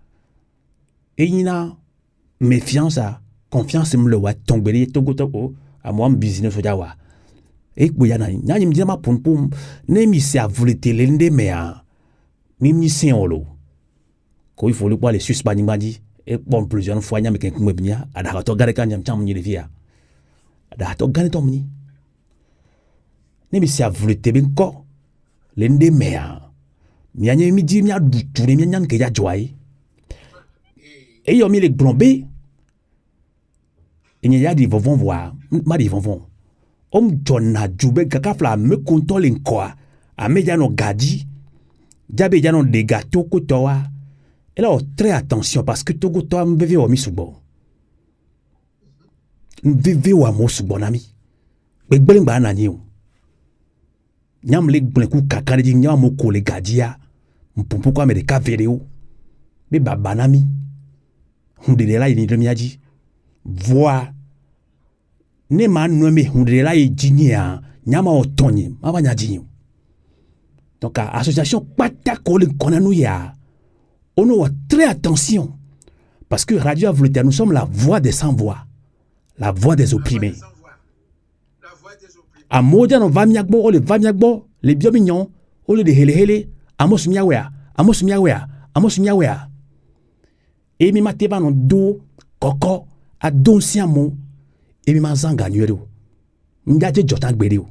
eina méfiance confiance me le wa tombeli Togo a moi business oja wa e gbo ya na nyanyim di ma pum ne mi se avulete le nde me a mi sin olo ko il faut le quoi les suspendis bandi et bon plusieurs fois nyam ken kumbe bia ada to gare kan nyam cham ni via ada to gane to mni ne mi se avulete ben ko le nde me a mi anya mi di mi adu ture mi nyan ke ya joai et yo mi le glombe et ya di vovon voir ma di vovon jonna jube kakafla me kontole nkoa ameja no gadi jabe ja no de gato ko towa et là très attention parce que Togo to mbeve o mi subo mbeve wa mo subo nami gbegbele ngba na ni o nyam le gble ku kakare di nyam mo ko le gadia mpumpu kwa me de ka video be baba nami hunde de la ni de miaji voix ne ma nommé hundela e jinia nyama otonye ma nya jinyo donc association pata ko le konanu ya on doit très attention parce que Radio Voltaire nous sommes la voix des sans voix, la voix des opprimés. A moja no vamiagbo le biomignon o le de hele amos miawea e mi mateba no do koko a don siamo et mi mazanga nyero ngaje jota gbere o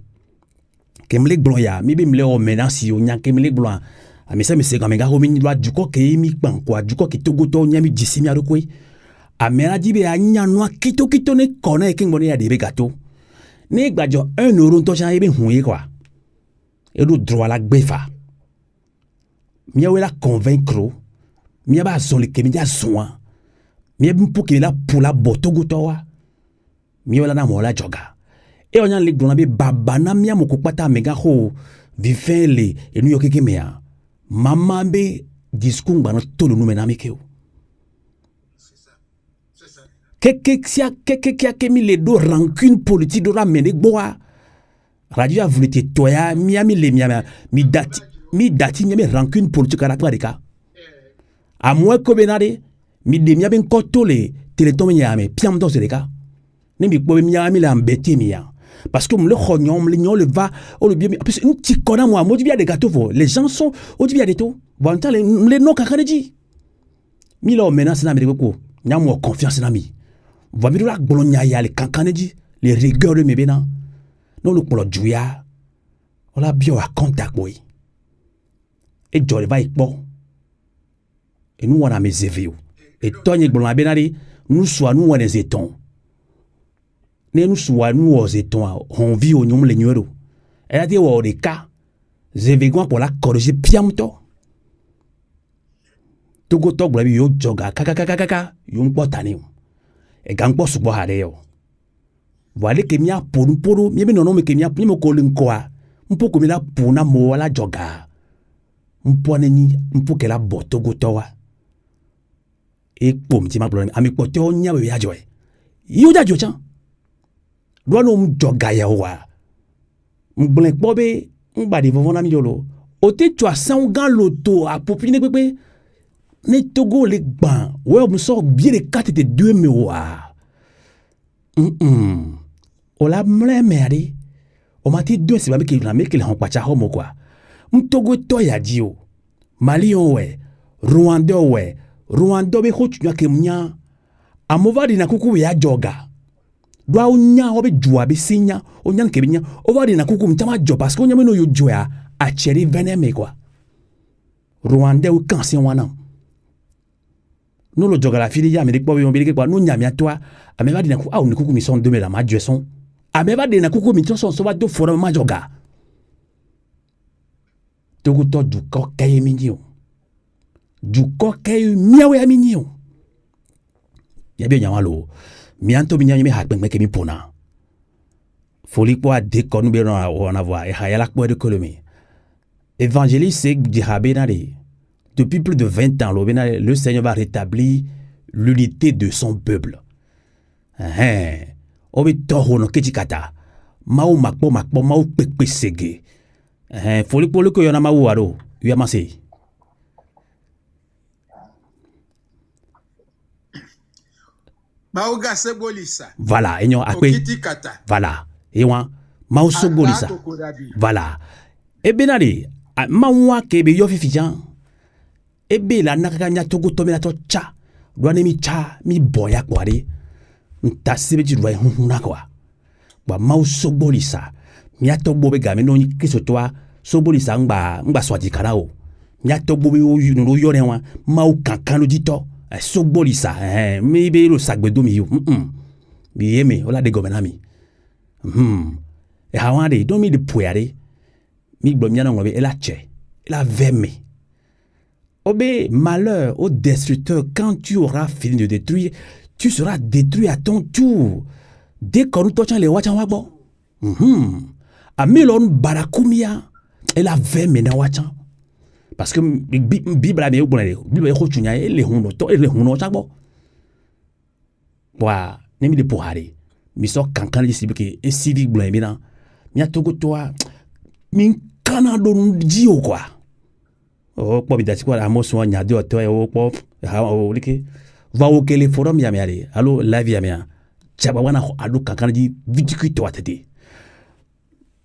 kemle glon ya mi be mle o menace o nya kemle glon a mi se mi se ga menga ho mi lwa juko ke mi kpan kwa juko ki Togo to nya mi jisi mi aroko a mena di be anya no kito ne kona e kingboni ya de be gato ne gbajo 1 euro to chan e be hun yi kwa e do droit la gbefa mi we la convaincre mi ba son le kemi ja soin mi be pour que la pour la botogo to wa mi wala na mola joga e onya le gbona be baba na mi amoko pata mega ho vifele e nu yoke kemea mama be discours ngba no tolo nu mena mikeo ke mi le do rancune politique do la mene gboa Radio a voulu te toya mi dati mi rancune politique ala kwarika a moi ko benade mi de mi ben kotole teleton nyame piam do sereka ne mi po mi la embêté mi ya parce que le khognon le va o le bien parce que ti kona moi mo di bien des gâteaux les gens sont o di bien des tout bon temps les no kakareji mi lo menace na mi ko nyamo confiance na mi va mi la gbolonya ya le kankaneji les rigueurs de me bena no le polo juya o la bio a contact boy et jole va ipo et nous on a mes evio et tonye gbolonya benari nous soit nous on les étons ne nous soit nous aux étons on vit au nyom le nyoro elle a dit wa de cas zevegwa pour la corriger piamto Togo to gba bi yo joga kaka yo npo tani e ga npo subo hare yo wale ke mia poru mi be no me ke mia mi mo ko linkoa mpo ko mi la puna mo wala joga mpo neni mpo ke la botogo to wa e pom ti ma problem ami pote o nya we ya joy yo da jo chan do no joga ya wa mgble po be ngba de vovona mi yolo o te tu a san gan loto a popine pepe ne Togo le gban ouais me sort bien les 4 et 2 me wa o la mle meri o mati 2 c'est pas que la mec le hon pacha homo quoi Togo to ya dio Mali we Rwanda be ho twa ke mnya amovadi na kuku ya joga doa onya obe jua be sinya onya ke binya ovadi na kuku mtama jo parce que onya me no yo joa a cheri veneme quoi Rwandais ou cancer wana. Nous le géographie de Amérique pour nous nyamia toi ameba dina ku au nikuku mission de la majeson. Ameba dina kuku mission so va do forum majoga. Togo to du kokay minio. Du kokay miawe aminio. Ya bien yamalo. Mianto binya mi hakben meke mi pona. Folie pour déconner bien on avoir et hayalak pour de colonie. Évangéliste c'est dirabenale. Depuis plus de 20 ans, le Seigneur va rétablir l'unité de son peuple. Obi toho no kechikata. Mau makpo mau pepe sege. Folie pour le que yona mau aro. Yamase. Maoga sebolisa. Voilà, enyo akwe. Voilà. Ewa mau sobolisa. Voilà. E benali, mawa kebe yofi fijan. Ebe la nakaka nya togo tomi na to cha. Dwane mi cha mi boya kwari. Nta sebe jirwa hunhuna kwa. Ba mau sobolisa. Mi ato bobe game no ni kiso toa sobolisa ngba swati kanao. Mi ato bobe o no yore wa mau kankano dito. Sobolisa mi be lo sagbe do mi yo. Mi yeme ola de gomenami. E hawande do mi de poyare. Mi gbo mi na ngobe ela che. Ela veme. Obé, malheur au destructeur, quand tu auras fini de détruire, tu seras détruit à ton tour. Dès qu'on touche les wachan wabo. Amilon barakumia, elle a 20 mena wachan. Parce que Bible a mis au bon, Bible est rochunya, et les huno chabo. Wa, nemi de pourhari. Mi so kankan di sibi et civique blanc mina. Mi a togo toi, min kanado dio quoi. Oh, pour bidati quoi, amo so nya de oto e o po ha o like va au kele forum ya miare allo live ya mia chaba wana adu kankan di vidiki to atete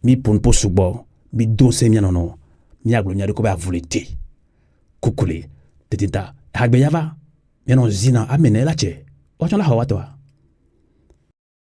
mi pon po subo mi do se mi nono mi aglo nya de ko ba volete kukule tetita hagbe yava mi no zina amene la che o chola hawa to